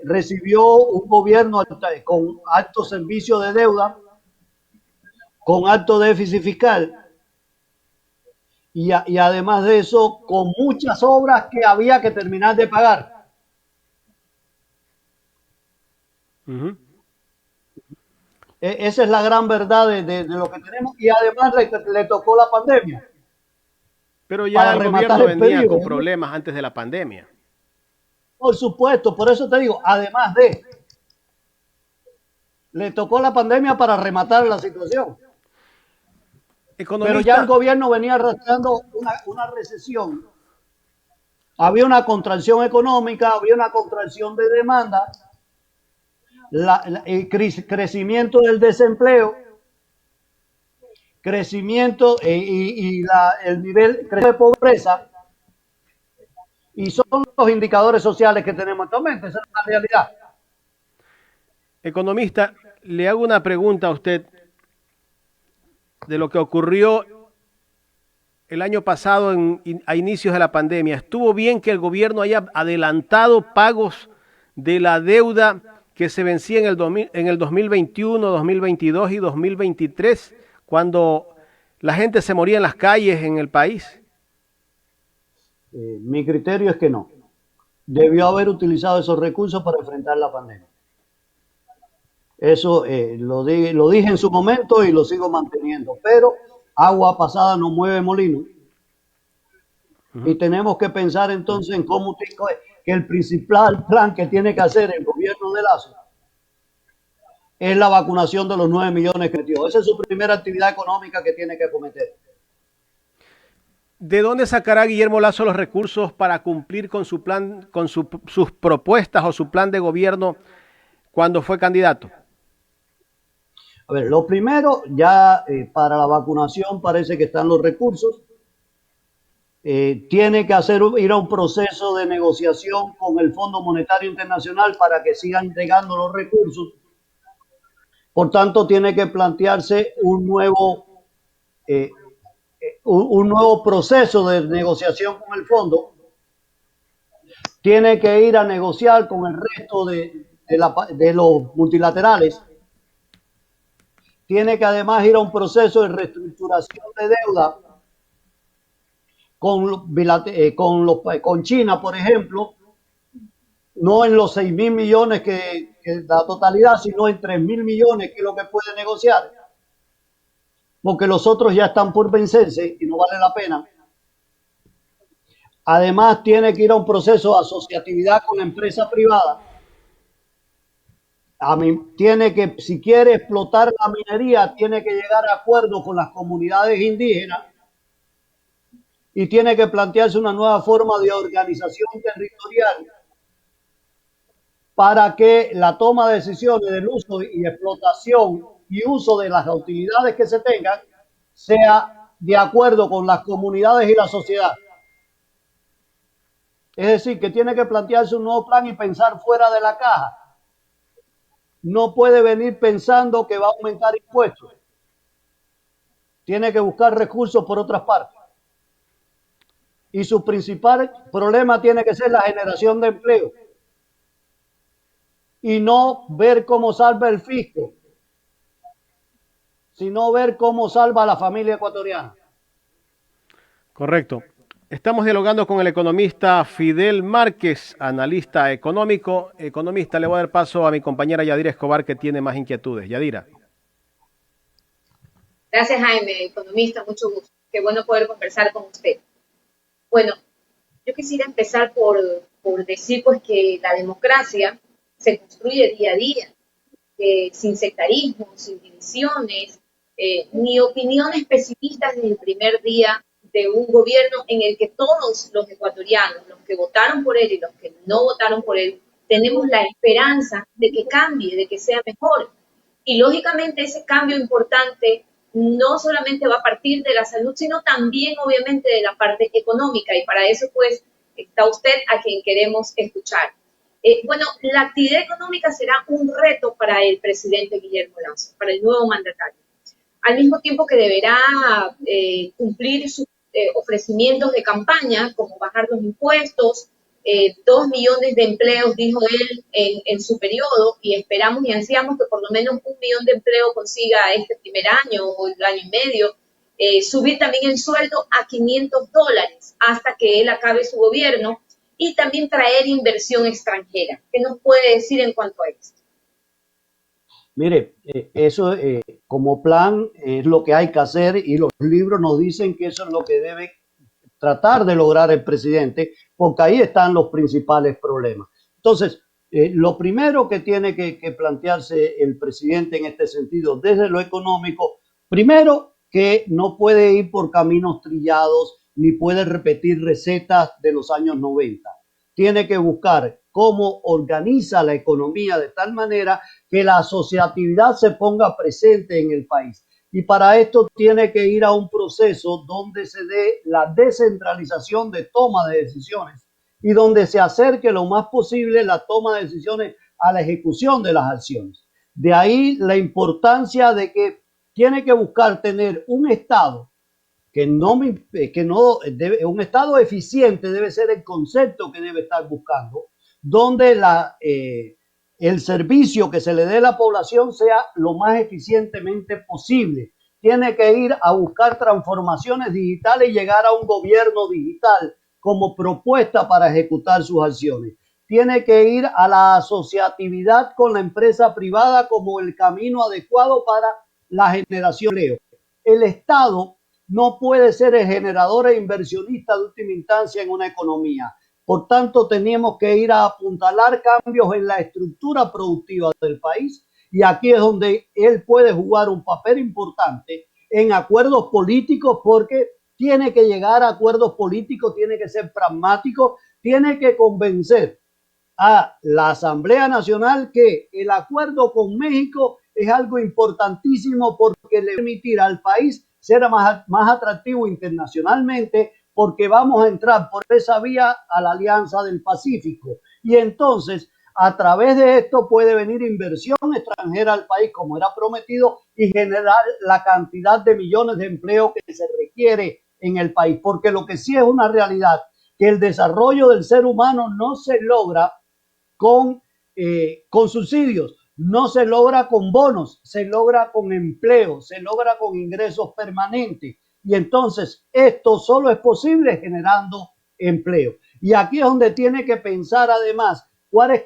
recibió un gobierno con alto servicio de deuda, con alto déficit fiscal y además de eso con muchas obras que había que terminar de pagar. Uh-huh. Esa es la gran verdad de lo que tenemos y además le tocó la pandemia. Pero ya el gobierno venía con problemas antes de la pandemia. Por supuesto, por eso te digo, además le tocó la pandemia para rematar la situación. Pero ya el gobierno venía arrastrando una recesión. Había una contracción económica, había una contracción de demanda, el crecimiento del desempleo, crecimiento el nivel de pobreza, y son los indicadores sociales que tenemos actualmente. Esa es la realidad. Economista, le hago una pregunta a usted de lo que ocurrió el año pasado a inicios de la pandemia. ¿Estuvo bien que el gobierno haya adelantado pagos de la deuda que se vencía en el 2021, 2022 y 2023, cuando la gente se moría en las calles en el país? Mi criterio es que no. Debió haber utilizado esos recursos para enfrentar la pandemia. Eso lo dije en su momento y lo sigo manteniendo. Pero agua pasada no mueve molino. Uh-huh. Y tenemos que pensar entonces en cómo que el principal plan que tiene que hacer el gobierno de Lazo es la vacunación de los 9 millones que metió. Esa es su primera actividad económica que tiene que acometer. ¿De dónde sacará Guillermo Lazo los recursos para cumplir con su plan, con sus propuestas o su plan de gobierno cuando fue candidato? A ver, lo primero, ya para la vacunación parece que están los recursos. Tiene que ir a un proceso de negociación con el Fondo Monetario Internacional para que sigan llegando los recursos. Por tanto, tiene que plantearse un nuevo proceso de negociación con el fondo. Tiene que ir a negociar con el resto de los multilaterales. Tiene que además ir a un proceso de reestructuración de deuda con China, por ejemplo, no en los 6.000 millones que la totalidad, sino en 3.000 millones, que es lo que puede negociar, porque los otros ya están por vencerse y no vale la pena. Además, tiene que ir a un proceso de asociatividad con la empresa privada. Tiene que, si quiere explotar la minería, tiene que llegar a acuerdos con las comunidades indígenas y tiene que plantearse una nueva forma de organización territorial para que la toma de decisiones del uso y explotación y uso de las utilidades que se tengan sea de acuerdo con las comunidades y la sociedad. Es decir, que tiene que plantearse un nuevo plan y pensar fuera de la caja. No puede venir pensando que va a aumentar impuestos. Tiene que buscar recursos por otras partes. Y su principal problema tiene que ser la generación de empleo. Y no ver cómo salva el fisco, sino ver cómo salva a la familia ecuatoriana. Correcto. Estamos dialogando con el economista Fidel Márquez, analista económico. Economista, le voy a dar paso a mi compañera Yadira Escobar, que tiene más inquietudes. Yadira. Gracias, Jaime, economista, mucho gusto. Qué bueno poder conversar con usted. Bueno, yo quisiera empezar por decir pues que la democracia se construye día a día, sin sectarismo, sin divisiones, ni opiniones pesimistas desde el primer día de un gobierno en el que todos los ecuatorianos, los que votaron por él y los que no votaron por él, tenemos la esperanza de que cambie, de que sea mejor. Y lógicamente ese cambio importante no solamente va a partir de la salud, sino también obviamente de la parte económica, y para eso pues está usted a quien queremos escuchar. Bueno, la actividad económica será un reto para el presidente Guillermo Lasso, para el nuevo mandatario, al mismo tiempo que deberá cumplir sus ofrecimientos de campaña, como bajar los impuestos, 2 millones de empleos, dijo él, en su periodo, y esperamos y ansiamos que por lo menos 1 millón de empleos consiga este primer año o el año y medio, subir también el sueldo a $500 hasta que él acabe su gobierno, y también traer inversión extranjera. ¿Qué nos puede decir en cuanto a esto? Mire, eso como plan es lo que hay que hacer, y los libros nos dicen que eso es lo que debe tratar de lograr el presidente, porque ahí están los principales problemas. Entonces, lo primero que tiene que plantearse el presidente en este sentido, desde lo económico, primero que no puede ir por caminos trillados ni puede repetir recetas de los años 90. Tiene que buscar cómo organiza la economía de tal manera que la asociatividad se ponga presente en el país. Y para esto tiene que ir a un proceso donde se dé la descentralización de toma de decisiones y donde se acerque lo más posible la toma de decisiones a la ejecución de las acciones. De ahí la importancia de que tiene que buscar tener un Estado un Estado eficiente debe ser el concepto que debe estar buscando, donde el servicio que se le dé a la población sea lo más eficientemente posible. Tiene que ir a buscar transformaciones digitales y llegar a un gobierno digital como propuesta para ejecutar sus acciones. Tiene que ir a la asociatividad con la empresa privada como el camino adecuado para la generación de empleo. El Estado no puede ser el generador e inversionista de última instancia en una economía. Por tanto, tenemos que ir a apuntalar cambios en la estructura productiva del país, y aquí es donde él puede jugar un papel importante en acuerdos políticos, porque tiene que llegar a acuerdos políticos, tiene que ser pragmático, tiene que convencer a la Asamblea Nacional que el acuerdo con México es algo importantísimo porque le permitirá al país ser más atractivo internacionalmente, porque vamos a entrar por esa vía a la Alianza del Pacífico. Y entonces, a través de esto puede venir inversión extranjera al país, como era prometido, y generar la cantidad de millones de empleos que se requiere en el país. Porque lo que sí es una realidad, que el desarrollo del ser humano no se logra con subsidios, no se logra con bonos, se logra con empleo, se logra con ingresos permanentes. Y entonces esto solo es posible generando empleo. Y aquí es donde tiene que pensar además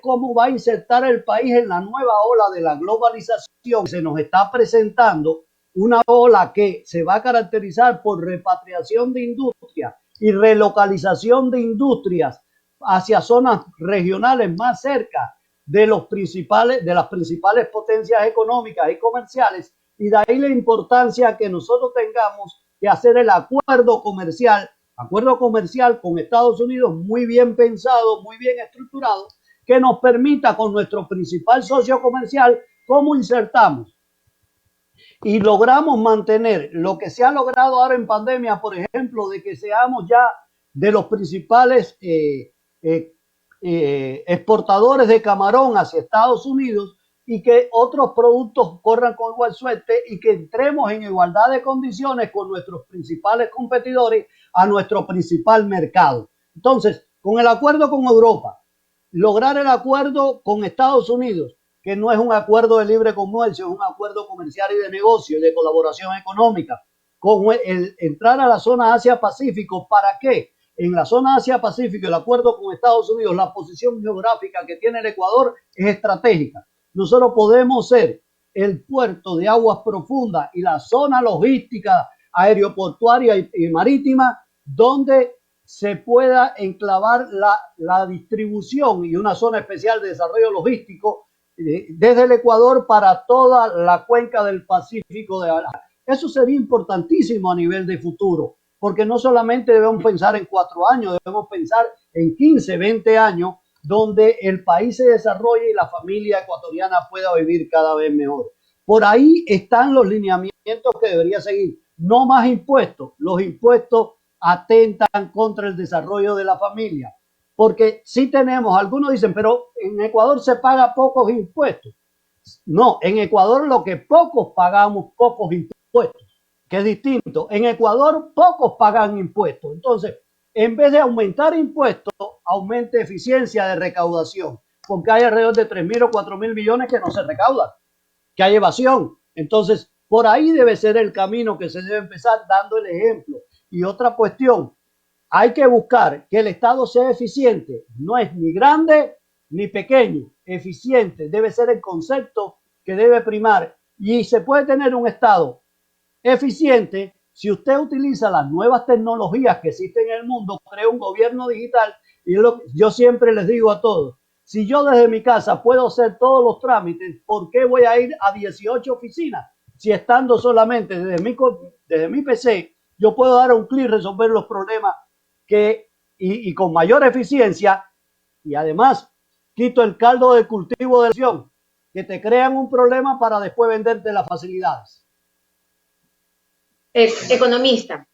cómo va a insertar el país en la nueva ola de la globalización. Se nos está presentando una ola que se va a caracterizar por repatriación de industria y relocalización de industrias hacia zonas regionales más cerca de las principales potencias económicas y comerciales, y de ahí la importancia que nosotros tengamos que hacer el acuerdo comercial con Estados Unidos muy bien pensado, muy bien estructurado, que nos permita con nuestro principal socio comercial cómo insertamos y logramos mantener lo que se ha logrado ahora en pandemia, por ejemplo, de que seamos ya de los principales exportadores de camarón hacia Estados Unidos, y que otros productos corran con igual suerte y que entremos en igualdad de condiciones con nuestros principales competidores a nuestro principal mercado. Entonces, con el acuerdo con Europa, lograr el acuerdo con Estados Unidos, que no es un acuerdo de libre comercio, es un acuerdo comercial y de negocio y de colaboración económica, con el entrar a la zona Asia-Pacífico. ¿Para qué? en la zona Asia-Pacífico, el acuerdo con Estados Unidos, la posición geográfica que tiene el Ecuador es estratégica. Nosotros podemos ser el puerto de aguas profundas y la zona logística aeroportuaria y marítima donde se pueda enclavar la distribución y una zona especial de desarrollo logístico desde el Ecuador para toda la cuenca del Pacífico. Eso sería importantísimo a nivel de futuro, porque no solamente debemos pensar en 4 años, debemos pensar en 15, 20 años, donde el país se desarrolle y la familia ecuatoriana pueda vivir cada vez mejor. Por ahí están los lineamientos que debería seguir. No más impuestos. Los impuestos atentan contra el desarrollo de la familia. Porque sí tenemos, algunos dicen, pero en Ecuador se paga pocos impuestos. No, en Ecuador lo que pocos pagamos, pocos impuestos, que es distinto. En Ecuador pocos pagan impuestos. Entonces, en vez de aumentar impuestos, aumente eficiencia de recaudación, porque hay alrededor de 3.000 o 4.000 millones que no se recaudan, que hay evasión. Entonces, por ahí debe ser el camino que se debe empezar dando el ejemplo. Y otra cuestión, hay que buscar que el Estado sea eficiente. No es ni grande ni pequeño, eficiente. Debe ser el concepto que debe primar. Y se puede tener un Estado eficiente si usted utiliza las nuevas tecnologías que existen en el mundo, crea un gobierno digital. Y yo siempre les digo a todos, si yo desde mi casa puedo hacer todos los trámites, ¿por qué voy a ir a 18 oficinas? Si estando solamente desde mi PC, yo puedo dar un clic, resolver los problemas y con mayor eficiencia, y además quito el caldo de cultivo de la acción, que te crean un problema para después venderte las facilidades. Economista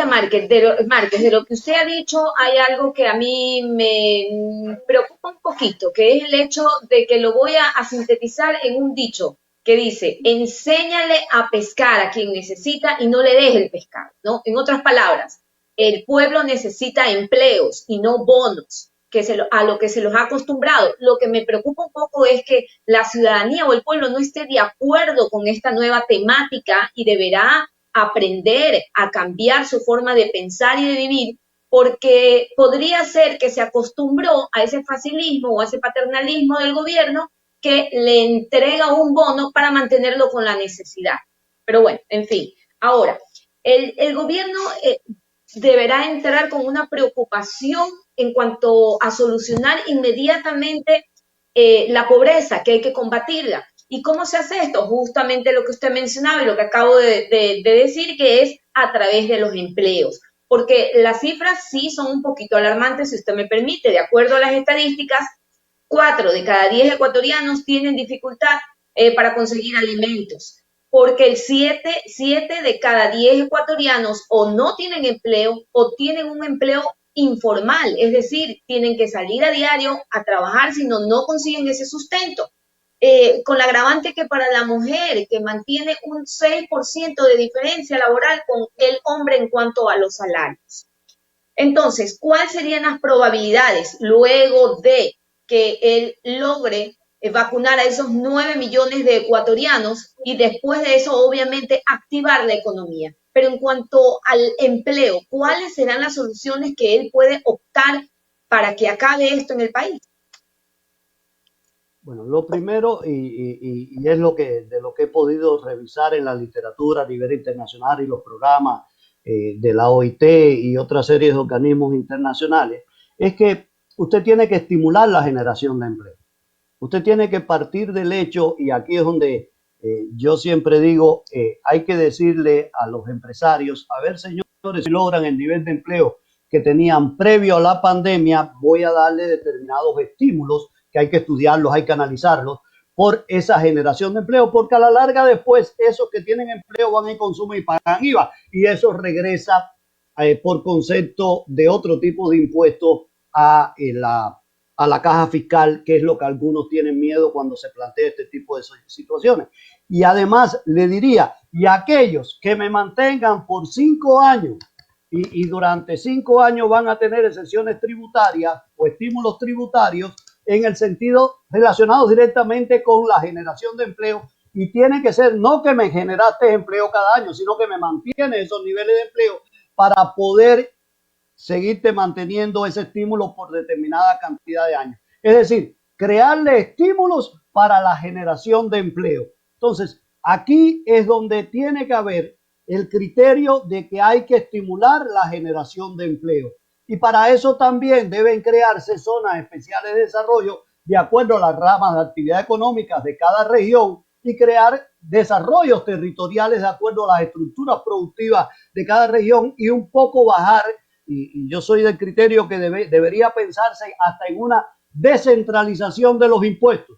Márquez, de lo que usted ha dicho, hay algo que a mí me preocupa un poquito, que es el hecho de que lo voy a sintetizar en un dicho que dice: enséñale a pescar a quien necesita y no le deje el pescado, ¿no? En otras palabras, el pueblo necesita empleos y no bonos, a lo que se los ha acostumbrado. Lo que me preocupa un poco es que la ciudadanía o el pueblo no esté de acuerdo con esta nueva temática y deberá aprender a cambiar su forma de pensar y de vivir, porque podría ser que se acostumbró a ese facilismo o a ese paternalismo del gobierno que le entrega un bono para mantenerlo con la necesidad. Pero bueno, en fin. Ahora, el gobierno deberá entrar con una preocupación en cuanto a solucionar inmediatamente la pobreza, que hay que combatirla. ¿Y cómo se hace esto? Justamente lo que usted mencionaba y lo que acabo de decir, que es a través de los empleos. Porque las cifras sí son un poquito alarmantes, si usted me permite. De acuerdo a las estadísticas, 4 de cada 10 ecuatorianos tienen dificultad para conseguir alimentos. Porque el 7 de cada 10 ecuatorianos o no tienen empleo o tienen un empleo informal. Es decir, tienen que salir a diario a trabajar, si no consiguen ese sustento. Con la agravante que para la mujer, que mantiene un 6% de diferencia laboral con el hombre en cuanto a los salarios. Entonces, ¿cuáles serían las probabilidades luego de que él logre vacunar a esos 9 millones de ecuatorianos y después de eso, obviamente, activar la economía? Pero en cuanto al empleo, ¿cuáles serán las soluciones que él puede optar para que acabe esto en el país? Bueno, lo primero, y es de lo que he podido revisar en la literatura a nivel internacional y los programas de la OIT y otra serie de organismos internacionales, es que usted tiene que estimular la generación de empleo. Usted tiene que partir del hecho, y aquí es donde yo siempre digo, hay que decirle a los empresarios, a ver, señores, si logran el nivel de empleo que tenían previo a la pandemia, voy a darle determinados estímulos que hay que estudiarlos, hay que analizarlos por esa generación de empleo, porque a la larga después esos que tienen empleo van y consumen y pagan IVA, y eso regresa por concepto de otro tipo de impuestos a la caja fiscal, que es lo que algunos tienen miedo cuando se plantea este tipo de situaciones. Y además le diría, y aquellos que me mantengan por 5 años y durante 5 años van a tener exenciones tributarias o estímulos tributarios en el sentido relacionado directamente con la generación de empleo, y tiene que ser no que me generaste empleo cada año, sino que me mantiene esos niveles de empleo para poder seguirte manteniendo ese estímulo por determinada cantidad de años. Es decir, crearle estímulos para la generación de empleo. Entonces, aquí es donde tiene que haber el criterio de que hay que estimular la generación de empleo. Y para eso también deben crearse zonas especiales de desarrollo de acuerdo a las ramas de actividad económica de cada región y crear desarrollos territoriales de acuerdo a las estructuras productivas de cada región y un poco bajar, y yo soy del criterio que debería pensarse hasta en una descentralización de los impuestos,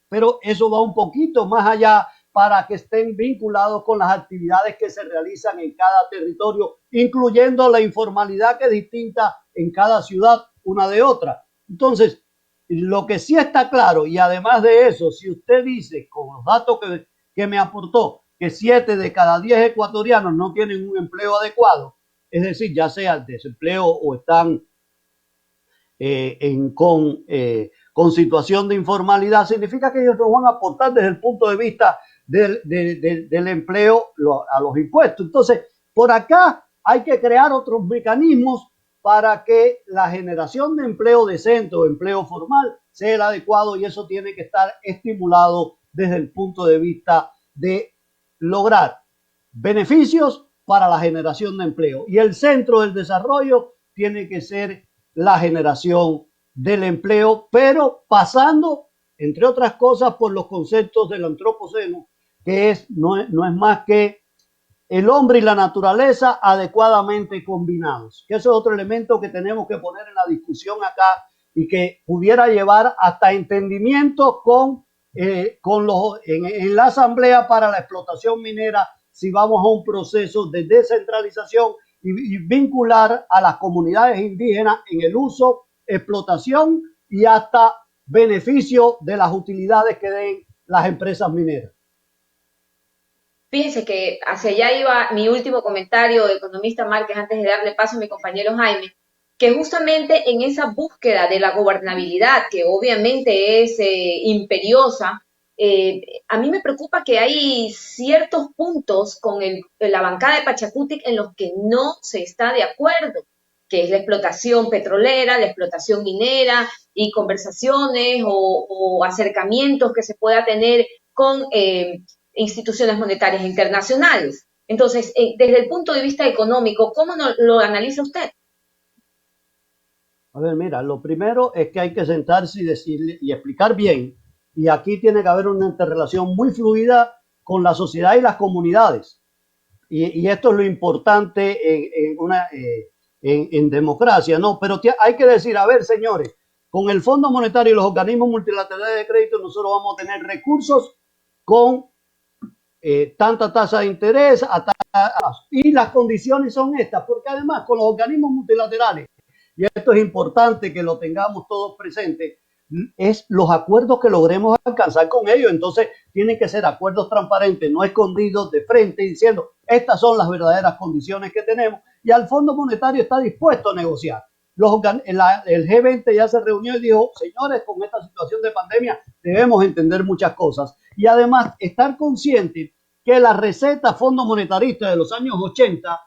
pero eso va un poquito más allá para que estén vinculados con las actividades que se realizan en cada territorio, incluyendo la informalidad que es distinta en cada ciudad una de otra. Entonces, lo que sí está claro, y además de eso, si usted dice con los datos que me aportó, que 7 de cada 10 ecuatorianos no tienen un empleo adecuado, es decir, ya sea el desempleo o están con situación de informalidad, significa que ellos no van a aportar desde el punto de vista del empleo a los impuestos. Entonces, por acá hay que crear otros mecanismos para que la generación de empleo decente o empleo formal sea el adecuado, y eso tiene que estar estimulado desde el punto de vista de lograr beneficios para la generación de empleo. Y el centro del desarrollo tiene que ser la generación del empleo, pero pasando, entre otras cosas, por los conceptos del antropoceno, que no es más que el hombre y la naturaleza adecuadamente combinados. Que eso es otro elemento que tenemos que poner en la discusión acá y que pudiera llevar hasta entendimiento en la Asamblea para la Explotación Minera, si vamos a un proceso de descentralización y vincular a las comunidades indígenas en el uso, explotación y hasta beneficio de las utilidades que den las empresas mineras. Fíjense que hacia allá iba mi último comentario, economista Márquez, antes de darle paso a mi compañero Jaime, que justamente en esa búsqueda de la gobernabilidad, que obviamente es imperiosa, a mí me preocupa que hay ciertos puntos con la bancada de Pachacutic en los que no se está de acuerdo, que es la explotación petrolera, la explotación minera y conversaciones o acercamientos que se pueda tener con instituciones monetarias internacionales. Entonces, desde el punto de vista económico, ¿cómo lo analiza usted? A ver, mira, lo primero es que hay que sentarse y decirle y explicar bien, y aquí tiene que haber una interrelación muy fluida con la sociedad y las comunidades. Y esto es lo importante en democracia, ¿no? Pero hay que decir, a ver, señores, con el Fondo Monetario y los organismos multilaterales de crédito, nosotros vamos a tener recursos con tanta tasa de interés y las condiciones son estas, porque además con los organismos multilaterales, y esto es importante que lo tengamos todos presentes, es los acuerdos que logremos alcanzar con ellos. Entonces tienen que ser acuerdos transparentes, no escondidos de frente, diciendo estas son las verdaderas condiciones que tenemos, y al Fondo Monetario está dispuesto a negociar. El G20 ya se reunió y dijo, señores, con esta situación de pandemia debemos entender muchas cosas, y además estar consciente que la receta fondo monetarista de los años 80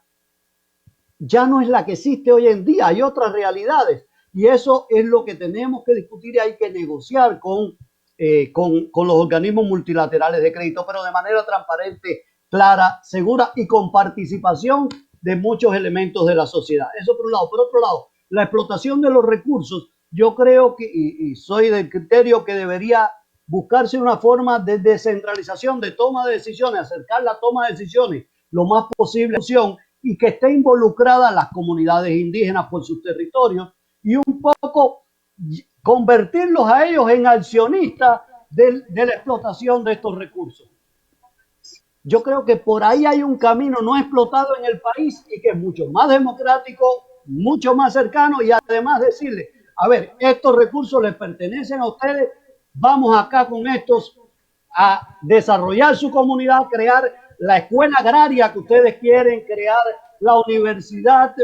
ya no es la que existe hoy en día, hay otras realidades, y eso es lo que tenemos que discutir y hay que negociar con los organismos multilaterales de crédito, pero de manera transparente, clara, segura y con participación de muchos elementos de la sociedad. Eso por un lado. Por otro lado, la explotación de los recursos, yo creo que, y soy del criterio que debería buscarse una forma de descentralización, de toma de decisiones, acercar la toma de decisiones lo más posible y que esté involucrada las comunidades indígenas por sus territorios y un poco convertirlos a ellos en accionistas de la explotación de estos recursos. Yo creo que por ahí hay un camino no explotado en el país y que es mucho más democrático, mucho más cercano, y además decirle, a ver, estos recursos les pertenecen a ustedes, vamos acá con estos a desarrollar su comunidad, crear la escuela agraria que ustedes quieren, crear la universidad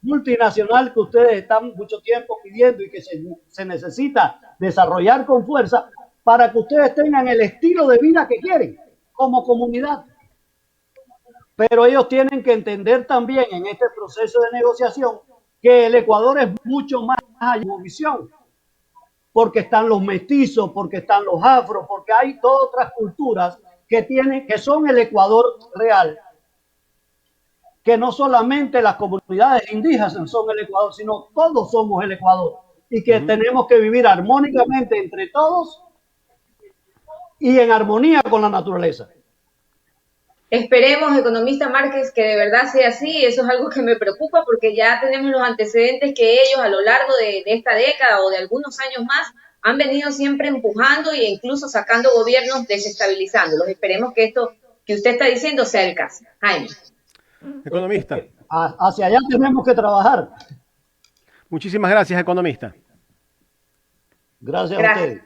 multinacional que ustedes están mucho tiempo pidiendo y que se necesita desarrollar con fuerza para que ustedes tengan el estilo de vida que quieren como comunidad. Pero ellos tienen que entender también en este proceso de negociación que el Ecuador es mucho más allá de visión, porque están los mestizos, porque están los afros, porque hay todas otras culturas que son el Ecuador real, que no solamente las comunidades indígenas son el Ecuador, sino todos somos el Ecuador, y que tenemos que vivir armónicamente entre todos y en armonía con la naturaleza. Esperemos, economista Márquez, que de verdad sea así. Eso es algo que me preocupa porque ya tenemos los antecedentes que ellos a lo largo de esta década o de algunos años más han venido siempre empujando e incluso sacando gobiernos, desestabilizándolos. Esperemos que esto que usted está diciendo sea el caso. Jaime. Economista. Hacia allá tenemos que trabajar. Muchísimas gracias, economista. Gracias a ustedes.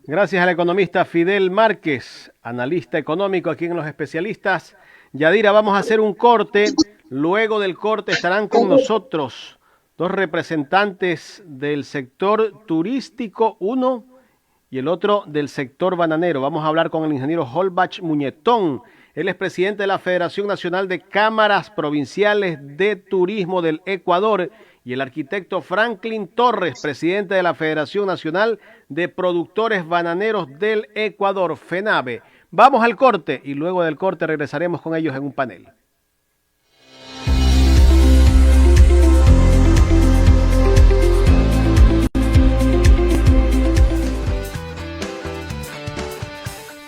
Gracias al economista Fidel Márquez, analista económico aquí en Los Especialistas. Yadira, vamos a hacer un corte. Luego del corte estarán con nosotros dos representantes del sector turístico, uno y el otro del sector bananero. Vamos a hablar con el ingeniero Holbach Muñetón. Él es presidente de la Federación Nacional de Cámaras Provinciales de Turismo del Ecuador, y el arquitecto Franklin Torres, presidente de la Federación Nacional de Productores Bananeros del Ecuador, FENABE. Vamos al corte y luego del corte regresaremos con ellos en un panel.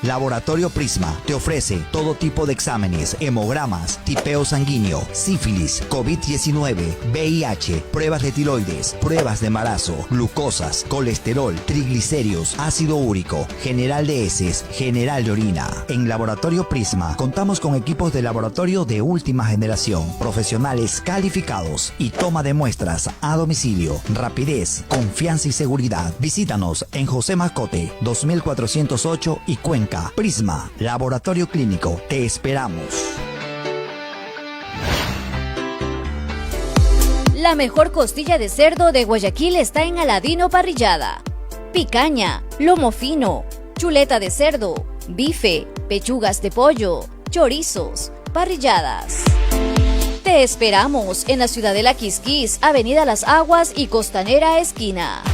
Laboratorio Prisma te ofrece todo tipo de exámenes, hemogramas, tipeo sanguíneo, sífilis, COVID-19, VIH, pruebas de tiroides, pruebas de embarazo, glucosas, colesterol, triglicéridos, ácido úrico, general de heces, general de orina. En Laboratorio Prisma contamos con equipos de laboratorio de última generación, profesionales calificados y toma de muestras a domicilio. Rapidez, confianza y seguridad. Visítanos en José Mascote, 2408 y Cuenca. Prisma, Laboratorio Clínico. Te esperamos. La mejor costilla de cerdo de Guayaquil está en Aladino Parrillada. Picaña, lomo fino, chuleta de cerdo, bife, pechugas de pollo, chorizos, parrilladas. Te esperamos en la Ciudadela Quisquís, Avenida Las Aguas y Costanera Esquina.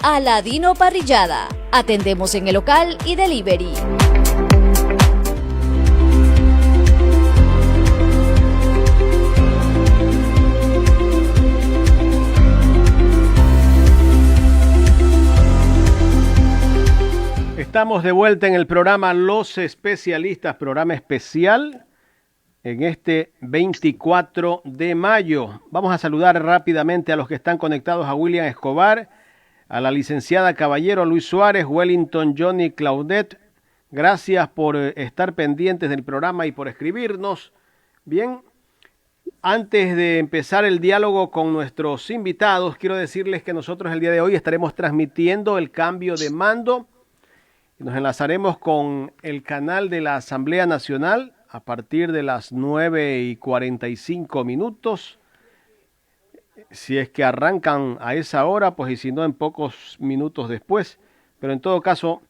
Aladino Parrillada. Atendemos en el local y delivery. Estamos de vuelta en el programa Los Especialistas, programa especial en este 24 de mayo. Vamos a saludar rápidamente a los que están conectados: a William Escobar, a la licenciada Caballero, Luis Suárez, Wellington, Johnny, Claudette. Gracias por estar pendientes del programa y por escribirnos. Bien, antes de empezar el diálogo con nuestros invitados, quiero decirles que nosotros el día de hoy estaremos transmitiendo el cambio de mando. Nos enlazaremos con el canal de la Asamblea Nacional a partir de las 9:45. Si es que arrancan a esa hora, pues, y si no, en pocos minutos después. Pero en todo caso,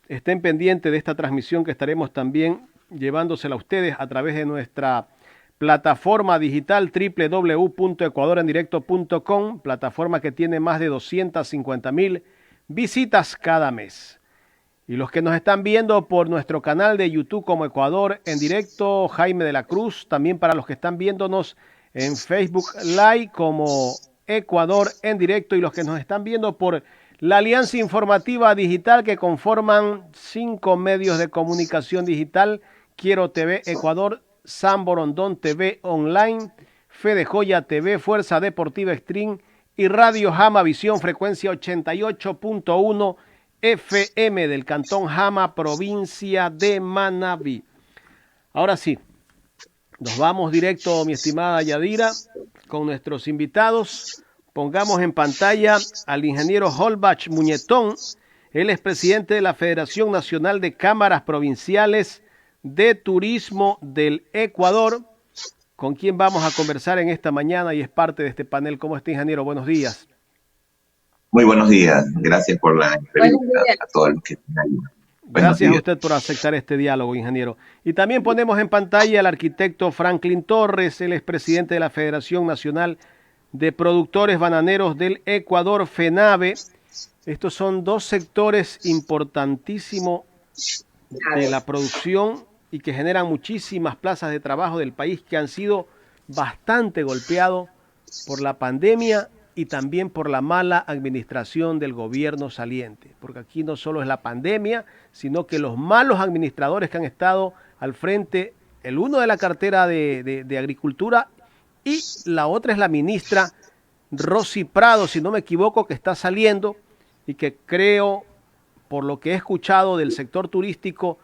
estén pendientes de esta transmisión que estaremos también llevándosela a ustedes a través de nuestra plataforma digital www.ecuadorendirecto.com, plataforma que tiene más de 250,000 visitas cada mes. Y los que nos están viendo por nuestro canal de YouTube como Ecuador en Directo, Jaime de la Cruz, también para los que están viéndonos en Facebook Live como Ecuador en Directo, y los que nos están viendo por la Alianza Informativa Digital que conforman 5 medios de comunicación digital: Quiero TV Ecuador, San Borondón TV Online, Fe de Joya TV, Fuerza Deportiva Extreme y Radio Jama Visión, frecuencia 88.1 FM del Cantón Jama, provincia de Manabí. Ahora sí, nos vamos directo, mi estimada Yadira, con nuestros invitados. Pongamos en pantalla al ingeniero Holbach Muñetón. Él es presidente de la Federación Nacional de Cámaras Provinciales de Turismo del Ecuador, con quien vamos a conversar en esta mañana y es parte de este panel. ¿Cómo está, ingeniero? Buenos días. Muy buenos días. Gracias por la entrevista a todos los que están ahí. Gracias a usted por aceptar este diálogo, ingeniero. Y también ponemos en pantalla al arquitecto Franklin Torres. Él es presidente de la Federación Nacional de Productores Bananeros del Ecuador, FENABE. Estos son dos sectores importantísimos de la producción y que generan muchísimas plazas de trabajo del país, que han sido bastante golpeados por la pandemia y también por la mala administración del gobierno saliente. Porque aquí no solo es la pandemia, sino que los malos administradores que han estado al frente, el uno de la cartera de Agricultura y la otra es la ministra Rosy Prado, si no me equivoco, que está saliendo y que creo, por lo que he escuchado del sector turístico,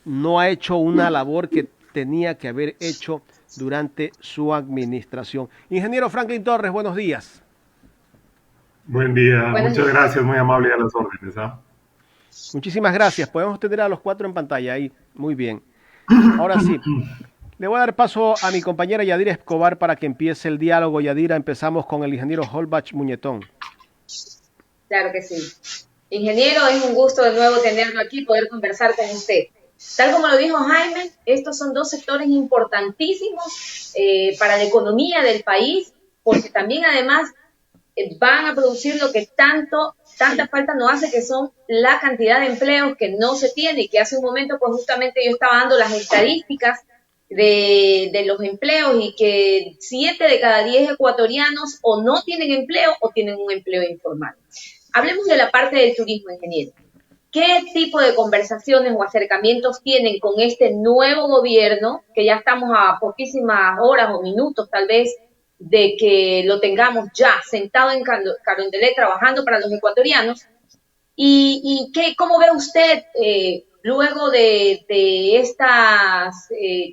no ha hecho una labor que tenía que haber hecho durante su administración. Ingeniero Franklin Torres, buenos días. Buen día, muchas gracias, muy amable, a las órdenes. Muchísimas gracias, podemos tener a los cuatro en pantalla ahí, muy bien. Ahora sí, le voy a dar paso a mi compañera Yadira Escobar para que empiece el diálogo. Yadira, empezamos con el ingeniero Holbach Muñetón. Claro que sí. Ingeniero, es un gusto de nuevo tenerlo aquí, poder conversar con usted. Tal como lo dijo Jaime, estos son dos sectores importantísimos para la economía del país, porque también además van a producir lo que tanta falta nos hace, que son la cantidad de empleos que no se tiene, y que hace un momento pues justamente yo estaba dando las estadísticas de los empleos, y que 7 de cada 10 ecuatorianos o no tienen empleo o tienen un empleo informal. Hablemos de la parte del turismo, ingeniero. ¿Qué tipo de conversaciones o acercamientos tienen con este nuevo gobierno, que ya estamos a poquísimas horas o minutos tal vez de que lo tengamos ya sentado en Carondelet trabajando para los ecuatorianos? ¿Y cómo ve usted luego de estos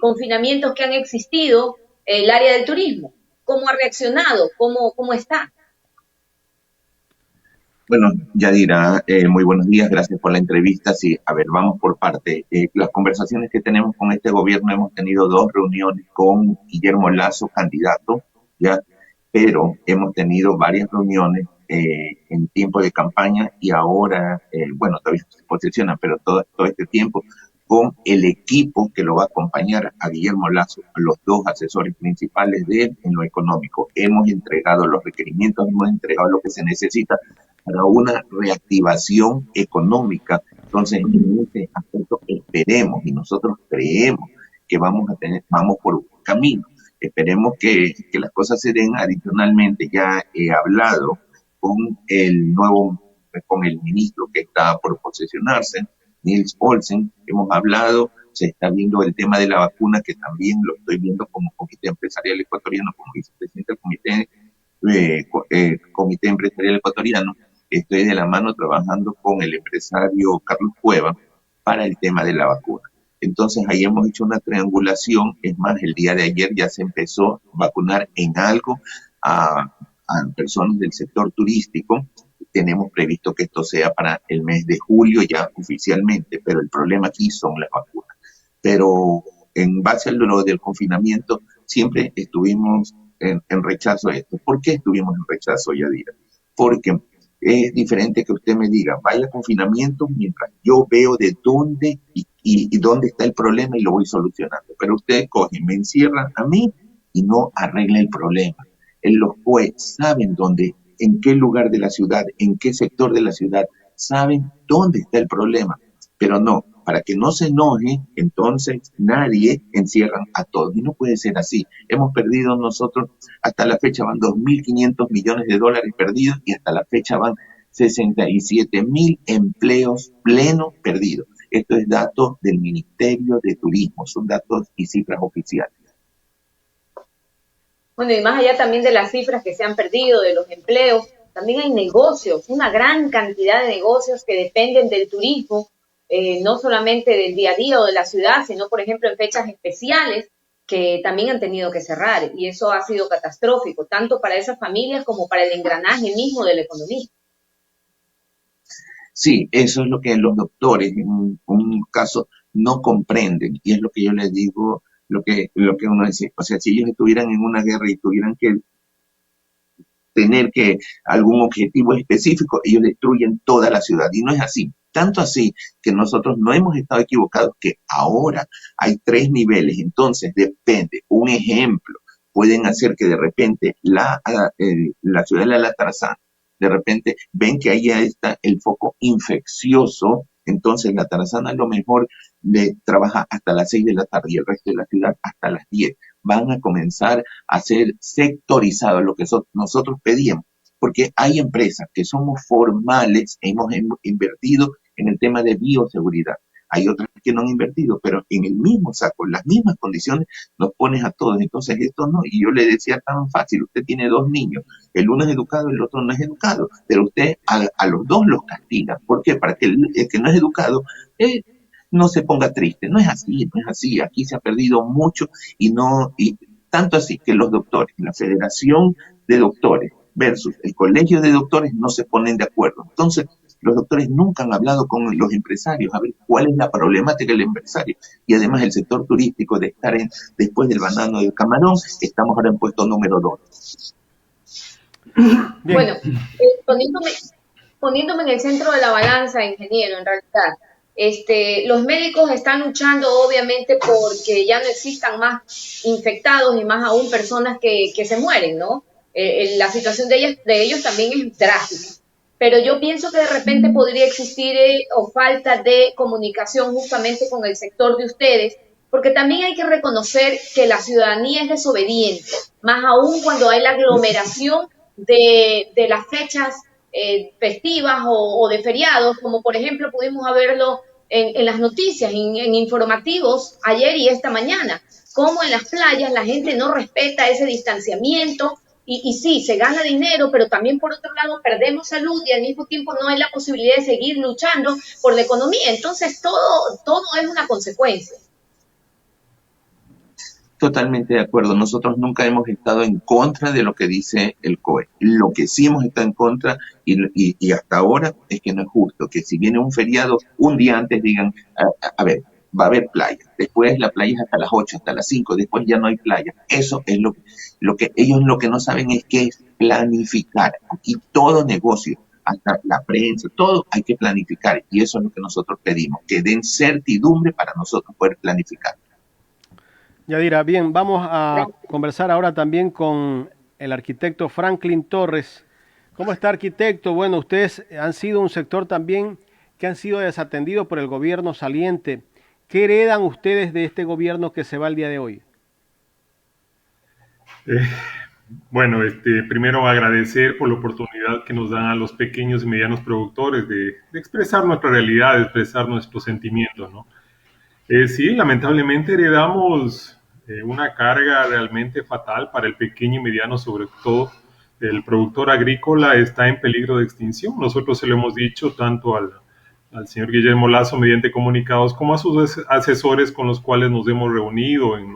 confinamientos que han existido el área del turismo? ¿Cómo ha reaccionado? ¿Cómo está? Bueno, Yadira, muy buenos días, gracias por la entrevista. Sí, a ver, vamos por parte. Las conversaciones que tenemos con este gobierno, hemos tenido 2 reuniones con Guillermo Lasso, candidato, ya, pero hemos tenido varias reuniones en tiempo de campaña y ahora, bueno, todavía se posiciona, pero todo este tiempo con el equipo que lo va a acompañar a Guillermo Lasso, los 2 asesores principales de él en lo económico. Hemos entregado los requerimientos, hemos entregado lo que se necesita para una reactivación económica. Entonces, en este aspecto esperemos, y nosotros creemos que vamos por un camino. Esperemos que las cosas se den. Adicionalmente, ya he hablado con el ministro que está por posesionarse, Nils Olsen. Hemos hablado, se está viendo el tema de la vacuna, que también lo estoy viendo como Comité Empresarial Ecuatoriano, como vicepresidente del Comité Empresarial Ecuatoriano. Estoy de la mano trabajando con el empresario Carlos Cueva para el tema de la vacuna. Entonces ahí hemos hecho una triangulación. Es más, el día de ayer ya se empezó a vacunar en algo a personas del sector turístico. Tenemos previsto que esto sea para el mes de julio ya oficialmente, pero el problema aquí son las vacunas. Pero en base a lo del confinamiento, siempre estuvimos en rechazo a esto. ¿Por qué estuvimos en rechazo, Yadira? Porque es diferente que usted me diga, vaya confinamiento, mientras yo veo de dónde y dónde está el problema y lo voy solucionando. Pero usted coge, me encierra a mí y no arregla el problema. Los jueces saben dónde, en qué lugar de la ciudad, en qué sector de la ciudad, saben dónde está el problema. Pero no, para que no se enoje, entonces nadie encierran a todos. Y no puede ser así. Hemos perdido nosotros, hasta la fecha van 2.500 millones de dólares perdidos, y hasta la fecha van 67.000 empleos plenos perdidos. Esto es datos del Ministerio de Turismo, son datos y cifras oficiales. Bueno, y más allá también de las cifras que se han perdido, de los empleos, también hay negocios, una gran cantidad de negocios que dependen del turismo, no solamente del día a día o de la ciudad, sino, por ejemplo, en fechas especiales, que también han tenido que cerrar, y eso ha sido catastrófico, tanto para esas familias como para el engranaje mismo de la economía. Sí, eso es lo que los doctores en un caso no comprenden, y es lo que yo les digo, lo que uno dice. O sea, si ellos estuvieran en una guerra y tuvieran que tener algún objetivo específico, ellos destruyen toda la ciudad, y no es así. Tanto así que nosotros no hemos estado equivocados, que ahora hay 3 niveles. Entonces depende, un ejemplo, pueden hacer que de repente la ciudadela de la Tarazana, de repente ven que ahí está el foco infeccioso, entonces la Tarazana a lo mejor le trabaja hasta las 6 de la tarde y el resto de la ciudad hasta las 10. Van a comenzar a ser sectorizados, lo que nosotros pedíamos, porque hay empresas que somos formales, hemos invertido en el tema de bioseguridad. Hay otras que no han invertido, pero en el mismo saco, en las mismas condiciones, nos pones a todos. Entonces, esto no. Y yo le decía tan fácil, usted tiene 2 niños, el uno es educado, el otro no es educado, pero usted a los dos los castiga. ¿Por qué? Para que el que no es educado no se ponga triste. No es así, no es así. Aquí se ha perdido mucho y tanto así que los doctores, la Federación de Doctores versus el Colegio de Doctores no se ponen de acuerdo. Entonces, los doctores nunca han hablado con los empresarios a ver cuál es la problemática del empresario. Y además el sector turístico, de estar después del banano del camarón, estamos ahora en puesto número 2. Bueno, poniéndome en el centro de la balanza, ingeniero, en realidad, los médicos están luchando obviamente porque ya no existan más infectados y más aún personas que se mueren, ¿no? La situación de ellos también es drástica. Pero yo pienso que de repente podría existir o falta de comunicación justamente con el sector de ustedes, porque también hay que reconocer que la ciudadanía es desobediente, más aún cuando hay la aglomeración de las fechas festivas o de feriados, como por ejemplo pudimos verlo en las noticias, en informativos ayer y esta mañana, como en las playas la gente no respeta ese distanciamiento. Y sí, se gana dinero, pero también por otro lado perdemos salud y al mismo tiempo no hay la posibilidad de seguir luchando por la economía. Entonces todo es una consecuencia. Totalmente de acuerdo. Nosotros nunca hemos estado en contra de lo que dice el COE. Lo que sí hemos estado en contra y hasta ahora es que no es justo que si viene un feriado, un día antes digan, a ver, va a haber playa, después la playa es hasta las 8, hasta las 5, después ya no hay playa. Eso es lo que ellos lo que no saben es que es planificar. Aquí todo negocio, hasta la prensa, todo hay que planificar y eso es lo que nosotros pedimos, que den certidumbre para nosotros poder planificar. Yadira, bien, vamos a conversar ahora también con el arquitecto Franklin Torres. ¿Cómo está, arquitecto? Bueno, ustedes han sido un sector también que han sido desatendidos por el gobierno saliente. ¿Qué heredan ustedes de este gobierno que se va el día de hoy? Bueno, primero agradecer por la oportunidad que nos dan a los pequeños y medianos productores de expresar nuestra realidad, de expresar nuestros sentimientos, ¿no? Sí, lamentablemente heredamos una carga realmente fatal para el pequeño y mediano, sobre todo el productor agrícola está en peligro de extinción. Nosotros se lo hemos dicho tanto al señor Guillermo Lasso mediante comunicados como a sus asesores con los cuales nos hemos reunido en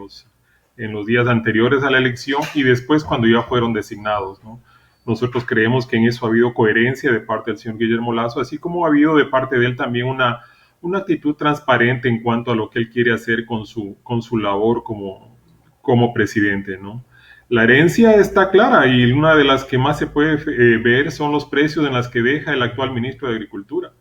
los días anteriores a la elección y después cuando ya fueron designados, ¿no? Nosotros creemos que en eso ha habido coherencia de parte del señor Guillermo Lasso, así como ha habido de parte de él también una actitud transparente en cuanto a lo que él quiere hacer con su labor como presidente, ¿no? La herencia está clara y una de las que más se puede ver son los precios en las que deja el actual ministro de Agricultura.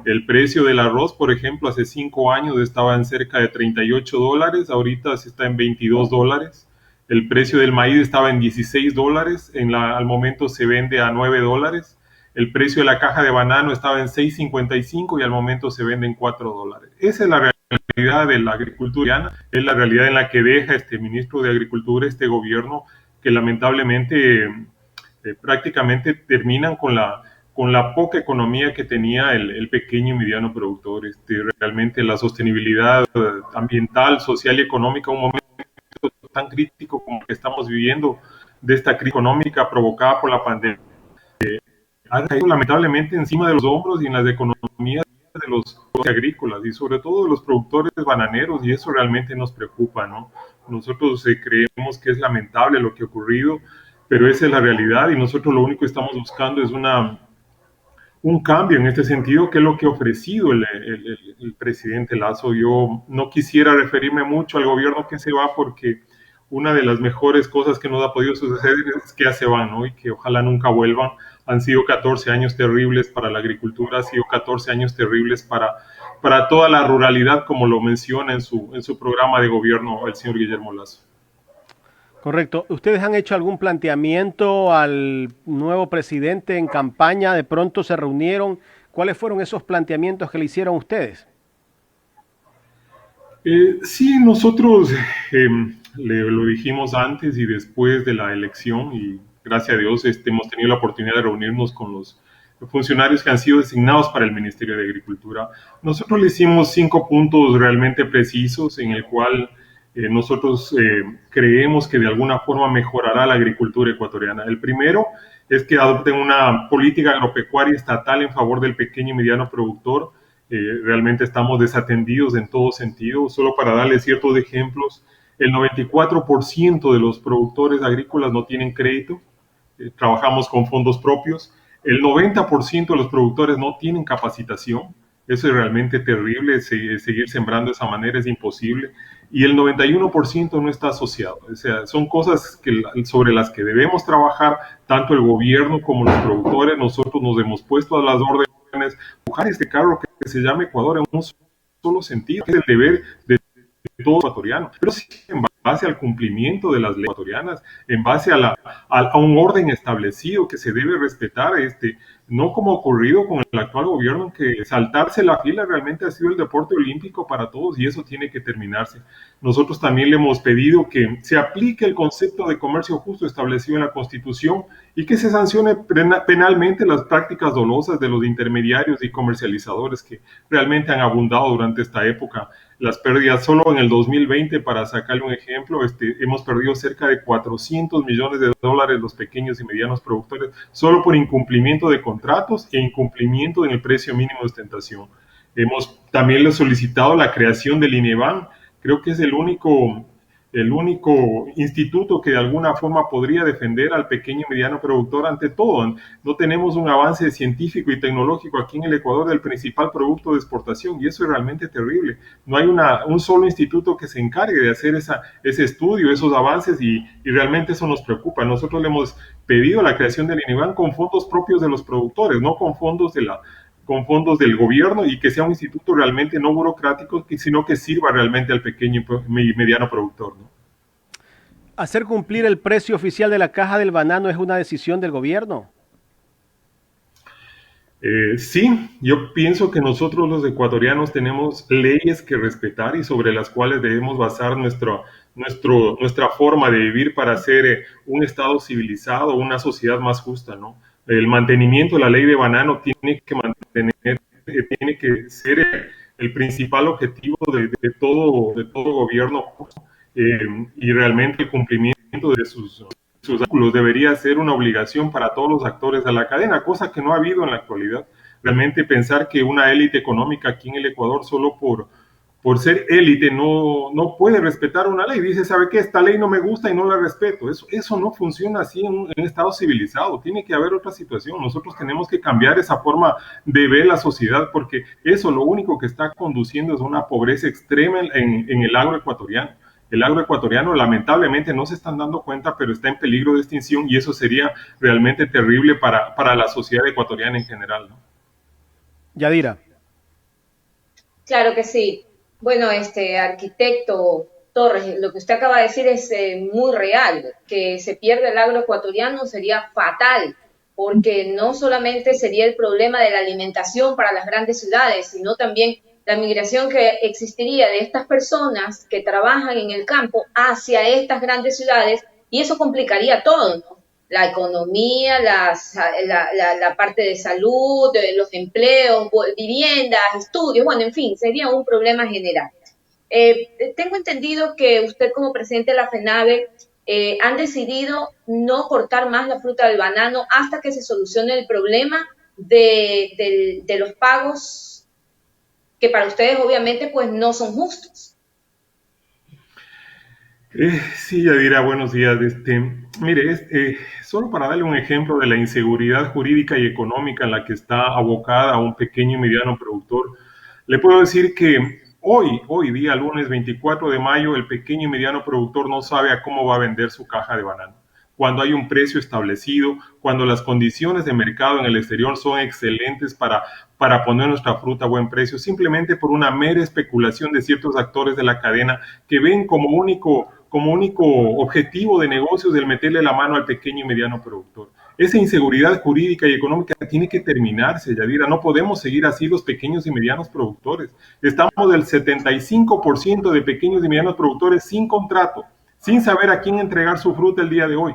El precio del arroz, por ejemplo, hace 5 años estaba en cerca de $38, ahorita está en $22. El precio del maíz estaba en $16, al momento se vende a $9. El precio de la caja de banano estaba en $6.55 y al momento se vende en $4. Esa es la realidad de la agricultura, es la realidad en la que deja este ministro de Agricultura, este gobierno, que lamentablemente prácticamente terminan con la poca economía que tenía el pequeño y mediano productor. Realmente la sostenibilidad ambiental, social y económica, un momento tan crítico como que estamos viviendo de esta crisis económica provocada por la pandemia, ha caído lamentablemente encima de los hombros y en las economías de los agrícolas y sobre todo de los productores bananeros, y eso realmente nos preocupa, ¿no? Nosotros creemos que es lamentable lo que ha ocurrido, pero esa es la realidad y nosotros lo único que estamos buscando es un cambio en este sentido, que es lo que ha ofrecido el presidente Lasso. Yo no quisiera referirme mucho al gobierno que se va porque una de las mejores cosas que nos ha podido suceder es que ya se van, ¿no? Y que ojalá nunca vuelvan. Han sido 14 años terribles para la agricultura, han sido 14 años terribles para toda la ruralidad, como lo menciona en su programa de gobierno el señor Guillermo Lasso. Correcto. ¿Ustedes han hecho algún planteamiento al nuevo presidente en campaña? ¿De pronto se reunieron? ¿Cuáles fueron esos planteamientos que le hicieron ustedes? Sí, nosotros lo dijimos antes y después de la elección y gracias a Dios hemos tenido la oportunidad de reunirnos con los funcionarios que han sido designados para el Ministerio de Agricultura. Nosotros le hicimos 5 puntos realmente precisos en el cual nosotros creemos que de alguna forma mejorará la agricultura ecuatoriana. El primero es que adopten una política agropecuaria estatal en favor del pequeño y mediano productor. Realmente estamos desatendidos en todo sentido. Solo para darles ciertos ejemplos, el 94% de los productores agrícolas no tienen crédito. Trabajamos con fondos propios. El 90% de los productores no tienen capacitación. Eso es realmente terrible. Seguir sembrando de esa manera es imposible. Y el 91% no está asociado. O sea, son cosas sobre las que debemos trabajar, tanto el gobierno como los productores. Nosotros nos hemos puesto a las órdenes, empujar este carro que se llama Ecuador en un solo sentido, que es el deber de todo ecuatoriano, pero sí en base al cumplimiento de las leyes ecuatorianas, en base a un orden establecido que se debe respetar, no como ha ocurrido con el actual gobierno, que saltarse la fila realmente ha sido el deporte olímpico para todos y eso tiene que terminarse. Nosotros también le hemos pedido que se aplique el concepto de comercio justo establecido en la Constitución y que se sancione penalmente las prácticas dolosas de los intermediarios y comercializadores que realmente han abundado durante esta época. Las pérdidas solo en el 2020, para sacarle un ejemplo, hemos perdido cerca de 400 millones de dólares los pequeños y medianos productores solo por incumplimiento de contratos e incumplimiento en el precio mínimo de ostentación. Hemos también solicitado la creación del INEVAN. Creo que es el único instituto que de alguna forma podría defender al pequeño y mediano productor ante todo. No tenemos un avance científico y tecnológico aquí en el Ecuador del principal producto de exportación y eso es realmente terrible. No hay un solo instituto que se encargue de hacer ese estudio, esos avances y realmente eso nos preocupa. Nosotros le hemos pedido la creación del INEVAN con fondos propios de los productores, no con fondos del gobierno y que sea un instituto realmente no burocrático, sino que sirva realmente al pequeño y mediano productor, ¿no? ¿Hacer cumplir el precio oficial de la caja del banano es una decisión del gobierno? Sí, yo pienso que nosotros los ecuatorianos tenemos leyes que respetar y sobre las cuales debemos basar nuestra forma de vivir para ser un Estado civilizado, una sociedad más justa, ¿no? El mantenimiento de la ley de banano tiene que ser el principal objetivo de todo gobierno y realmente el cumplimiento de sus artículos debería ser una obligación para todos los actores de la cadena, cosa que no ha habido en la actualidad. Realmente pensar que una élite económica aquí en el Ecuador solo por ser élite no puede respetar una ley. Dice, ¿sabe qué? Esta ley no me gusta y no la respeto. Eso no funciona así en un Estado civilizado. Tiene que haber otra situación. Nosotros tenemos que cambiar esa forma de ver la sociedad porque eso lo único que está conduciendo es una pobreza extrema en el agro ecuatoriano. El agro ecuatoriano lamentablemente no se están dando cuenta, pero está en peligro de extinción y eso sería realmente terrible para la sociedad ecuatoriana en general, ¿no? Yadira. Claro que sí. Bueno, arquitecto Torres, lo que usted acaba de decir es muy real. Que se pierda el agro ecuatoriano sería fatal, porque no solamente sería el problema de la alimentación para las grandes ciudades, sino también la migración que existiría de estas personas que trabajan en el campo hacia estas grandes ciudades, y eso complicaría todo, ¿no? La economía, la parte de salud, los empleos, viviendas, estudios, bueno, en fin, sería un problema general. Tengo entendido que usted como presidente de la FENAVE han decidido no cortar más la fruta del banano hasta que se solucione el problema de los pagos que para ustedes obviamente pues no son justos. Sí, Yadira, buenos días. Mire, solo para darle un ejemplo de la inseguridad jurídica y económica en la que está abocada un pequeño y mediano productor, le puedo decir que hoy día, lunes 24 de mayo, el pequeño y mediano productor no sabe a cómo va a vender su caja de banano. Cuando hay un precio establecido, cuando las condiciones de mercado en el exterior son excelentes para poner nuestra fruta a buen precio, simplemente por una mera especulación de ciertos actores de la cadena que ven como único como único objetivo de negocios el meterle la mano al pequeño y mediano productor. Esa inseguridad jurídica y económica tiene que terminarse, Yadira. No podemos seguir así los pequeños y medianos productores. Estamos del 75% de pequeños y medianos productores sin contrato, sin saber a quién entregar su fruta el día de hoy.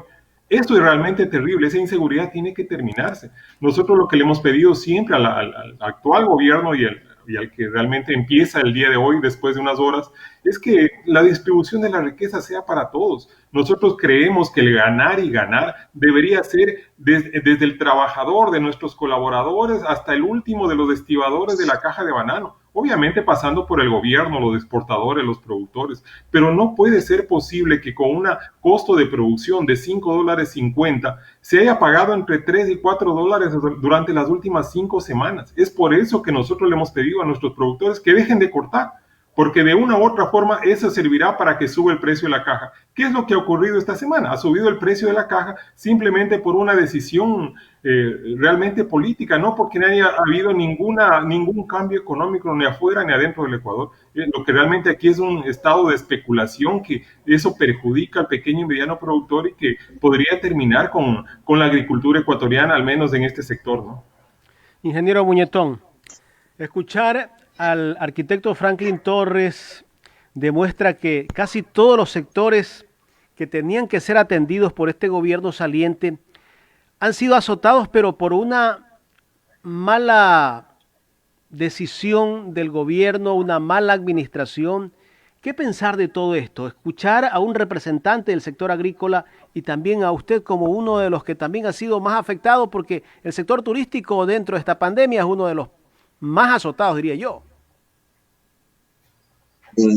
Esto es realmente terrible, esa inseguridad tiene que terminarse. Nosotros lo que le hemos pedido siempre al actual gobierno y al que realmente empieza el día de hoy, después de unas horas, es que la distribución de la riqueza sea para todos. Nosotros creemos que el ganar y ganar debería ser desde el trabajador, de nuestros colaboradores, hasta el último de los estibadores de la caja de banano. Obviamente pasando por el gobierno, los exportadores, los productores, pero no puede ser posible que con un costo de producción de $5.50 se haya pagado entre 3 y 4 dólares durante las últimas 5 semanas. Es por eso que nosotros le hemos pedido a nuestros productores que dejen de cortar, porque de una u otra forma eso servirá para que suba el precio de la caja. ¿Qué es lo que ha ocurrido esta semana? Ha subido el precio de la caja simplemente por una decisión realmente política, no porque no haya habido ningún cambio económico ni afuera ni adentro del Ecuador. Lo que realmente aquí es un estado de especulación, que eso perjudica al pequeño y mediano productor y que podría terminar con la agricultura ecuatoriana, al menos en este sector, ¿no? Ingeniero Muñetón, escuchar al arquitecto Franklin Torres demuestra que casi todos los sectores que tenían que ser atendidos por este gobierno saliente han sido azotados, pero por una mala decisión del gobierno, una mala administración. ¿Qué pensar de todo esto? Escuchar a un representante del sector agrícola y también a usted como uno de los que también ha sido más afectado, porque el sector turístico dentro de esta pandemia es uno de los más azotados, diría yo.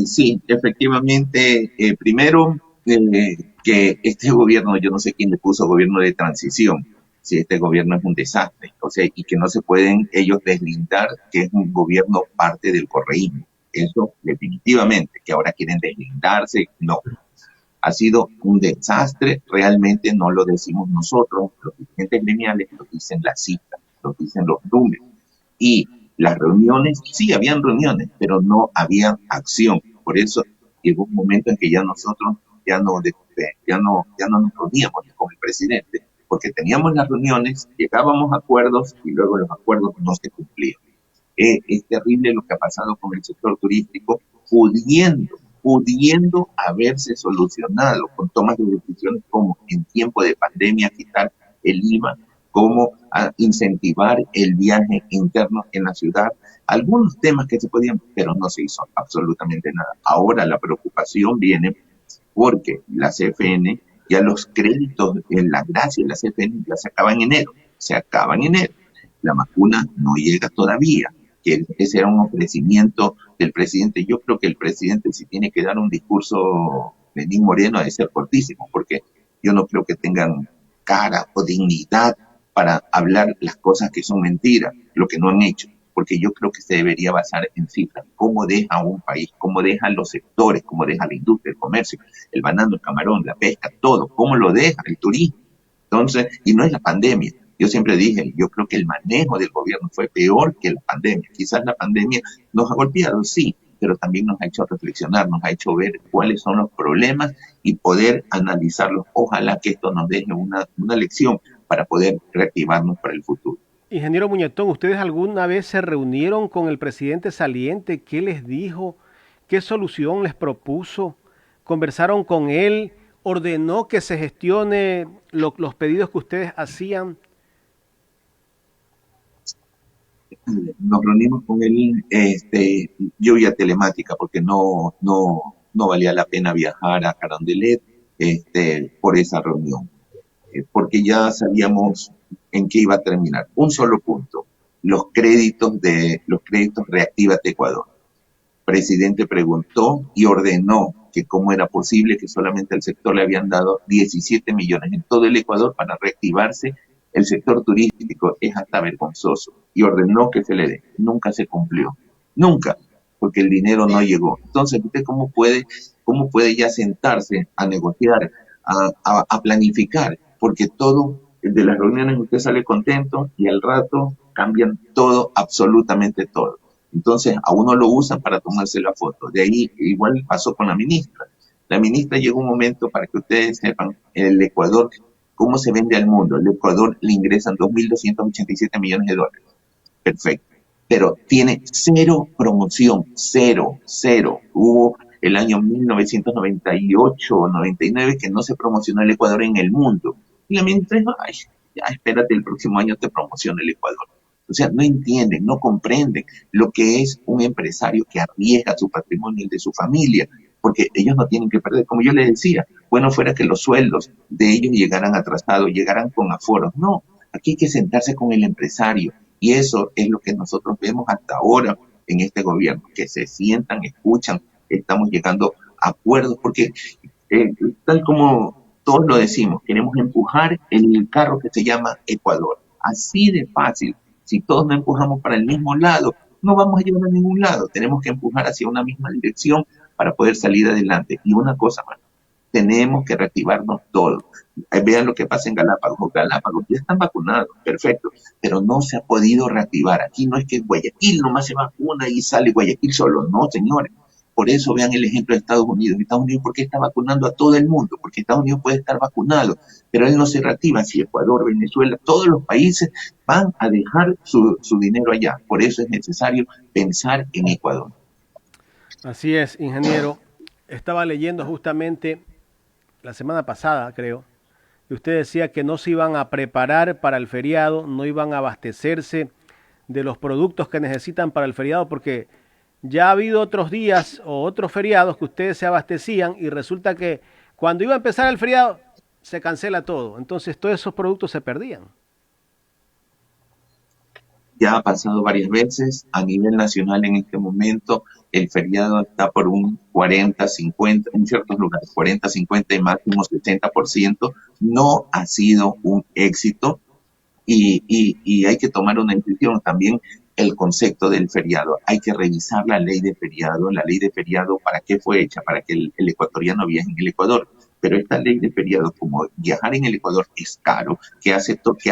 Sí, efectivamente, primero que este gobierno, yo no sé quién le puso gobierno de transición, si este gobierno es un desastre, o sea, y que no se pueden ellos deslindar que es un gobierno parte del correísmo. Eso definitivamente, que ahora quieren deslindarse, no. Ha sido un desastre, realmente no lo decimos nosotros, los dirigentes gremiales lo dicen las cifras, lo dicen los números. Y las reuniones, sí, habían reuniones, pero no había acción. Por eso llegó un momento en que ya nosotros ya no nos reuníamos con el presidente, porque teníamos las reuniones, llegábamos a acuerdos y luego los acuerdos no se cumplían. Es terrible lo que ha pasado con el sector turístico, pudiendo haberse solucionado con tomas de decisiones como en tiempo de pandemia quitar el IVA, como incentivar el viaje interno en la ciudad, algunos temas que se podían, pero no se hizo absolutamente nada. Ahora la preocupación viene porque la CFN, ya los créditos en la gracia de la CFN ya se acaban en enero, la vacuna no llega todavía, que ese era un ofrecimiento del presidente. Yo creo que el presidente, si tiene que dar un discurso, Lenín Moreno, ha de ser cortísimo, porque yo no creo que tengan cara o dignidad para hablar las cosas que son mentiras, lo que no han hecho, porque yo creo que se debería basar en cifras, cómo deja un país, cómo dejan los sectores, cómo deja la industria, el comercio, el banano, el camarón, la pesca, todo, cómo lo deja el turismo. Entonces, y no es la pandemia. Yo siempre dije, yo creo que el manejo del gobierno fue peor que la pandemia. Quizás la pandemia nos ha golpeado, sí, pero también nos ha hecho reflexionar, nos ha hecho ver cuáles son los problemas y poder analizarlos. Ojalá que esto nos deje una lección para poder reactivarnos para el futuro. Ingeniero Muñetón, ¿ustedes alguna vez se reunieron con el presidente saliente? ¿Qué les dijo? ¿Qué solución les propuso? ¿Conversaron con él? ¿Ordenó que se gestione los pedidos que ustedes hacían? Nos reunimos con él, yo vía telemática, porque no valía la pena viajar a Carondelet por esa reunión, porque ya sabíamos en qué iba a terminar. Un solo punto, los créditos Reactívate Ecuador. El presidente preguntó y ordenó que cómo era posible que solamente al sector le habían dado 17 millones en todo el Ecuador para reactivarse. El sector turístico es hasta vergonzoso y ordenó que se le dé. Nunca se cumplió. Nunca, porque el dinero no llegó. Entonces, ¿usted cómo puede ya sentarse a negociar, a planificar? Porque todo, de las reuniones usted sale contento y al rato cambian todo, absolutamente todo. Entonces, a uno lo usan para tomarse la foto. De ahí, igual pasó con la ministra. La ministra llegó un momento, para que ustedes sepan, el Ecuador, cómo se vende al mundo. El Ecuador le ingresan 2.287 millones de dólares. Perfecto. Pero tiene cero promoción, cero. Hubo el año 1998 o 99 que no se promocionó el Ecuador en el mundo. Y la ministra dijo, ay, ya espérate, el próximo año te promociona el Ecuador. O sea, no entienden, no comprenden lo que es un empresario que arriesga su patrimonio y el de su familia, porque ellos no tienen que perder. Como yo les decía, bueno fuera que los sueldos de ellos llegaran atrasados, llegaran con aforos. No, aquí hay que sentarse con el empresario. Y eso es lo que nosotros vemos hasta ahora en este gobierno, que se sientan, escuchan, estamos llegando a acuerdos, porque tal como todos lo decimos, queremos empujar el carro que se llama Ecuador. Así de fácil. Si todos no empujamos para el mismo lado, no vamos a llegar a ningún lado. Tenemos que empujar hacia una misma dirección para poder salir adelante. Y una cosa más, tenemos que reactivarnos todos. Vean lo que pasa en Galápagos. Galápagos ya están vacunados, perfecto, pero no se ha podido reactivar. Aquí no es que Guayaquil nomás se vacuna y sale Guayaquil solo. No, señores. Por eso vean el ejemplo de Estados Unidos. Estados Unidos, ¿por qué está vacunando a todo el mundo? Porque Estados Unidos puede estar vacunado, pero él no se reactiva. Si Ecuador, Venezuela, todos los países van a dejar su dinero allá. Por eso es necesario pensar en Ecuador. Así es, ingeniero. Estaba leyendo justamente la semana pasada, creo, y usted decía que no se iban a preparar para el feriado, no iban a abastecerse de los productos que necesitan para el feriado, porque ya ha habido otros días o otros feriados que ustedes se abastecían y resulta que cuando iba a empezar el feriado se cancela todo. Entonces todos esos productos se perdían. Ya ha pasado varias veces a nivel nacional en este momento. El feriado está por un 40, 50, en ciertos lugares 40, 50 y máximo 60%. No ha sido un éxito y hay que tomar una decisión también. El concepto del feriado. Hay que revisar la ley de feriado. La ley de feriado, ¿para qué fue hecha? Para que el ecuatoriano viaje en el Ecuador. Pero esta ley de feriado, como viajar en el Ecuador es caro, ¿qué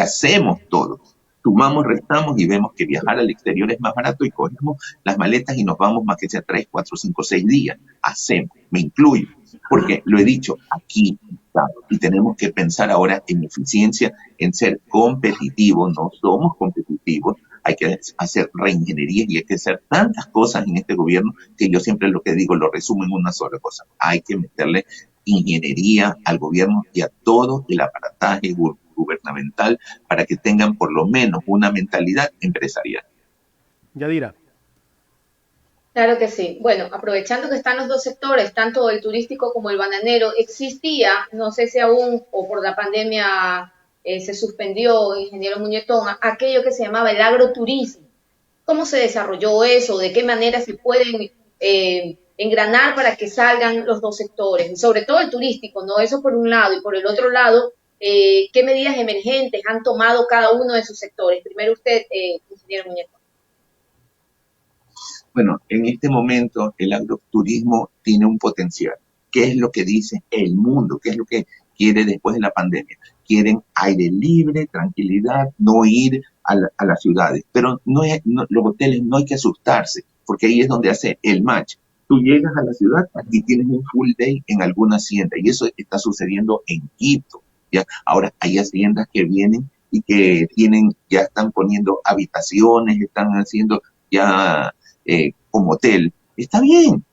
hacemos todos? Sumamos, restamos y vemos que viajar al exterior es más barato y cogemos las maletas y nos vamos más que sea 3, 4, 5, 6 días. Hacemos, me incluyo, porque lo he dicho, aquí estamos y tenemos que pensar ahora en eficiencia, en ser competitivos. No somos competitivos. Hay que hacer reingeniería y hay que hacer tantas cosas en este gobierno que yo siempre lo que digo lo resumo en una sola cosa. Hay que meterle ingeniería al gobierno y a todo el aparataje gubernamental para que tengan por lo menos una mentalidad empresarial. Yadira. Claro que sí. Bueno, aprovechando que están los dos sectores, tanto el turístico como el bananero, existía, no sé si aún o por la pandemia se suspendió, ingeniero Muñetón, aquello que se llamaba el agroturismo. ¿Cómo se desarrolló eso? ¿De qué manera se pueden engranar para que salgan los dos sectores? Y sobre todo el turístico, ¿no? Eso por un lado. Y por el otro lado, ¿qué medidas emergentes han tomado cada uno de sus sectores? Primero usted, ingeniero Muñetón. Bueno, en este momento el agroturismo tiene un potencial. ¿Qué es lo que dice el mundo? ¿Qué es lo que quiere después de la pandemia? Quieren aire libre, tranquilidad, no ir a las ciudades. Pero los hoteles no hay que asustarse, porque ahí es donde hace el match. Tú llegas a la ciudad y tienes un full day en alguna hacienda, y eso está sucediendo en Quito, ¿ya? Ahora, hay haciendas que vienen y que ya están poniendo habitaciones, están haciendo ya como hotel. Está bien,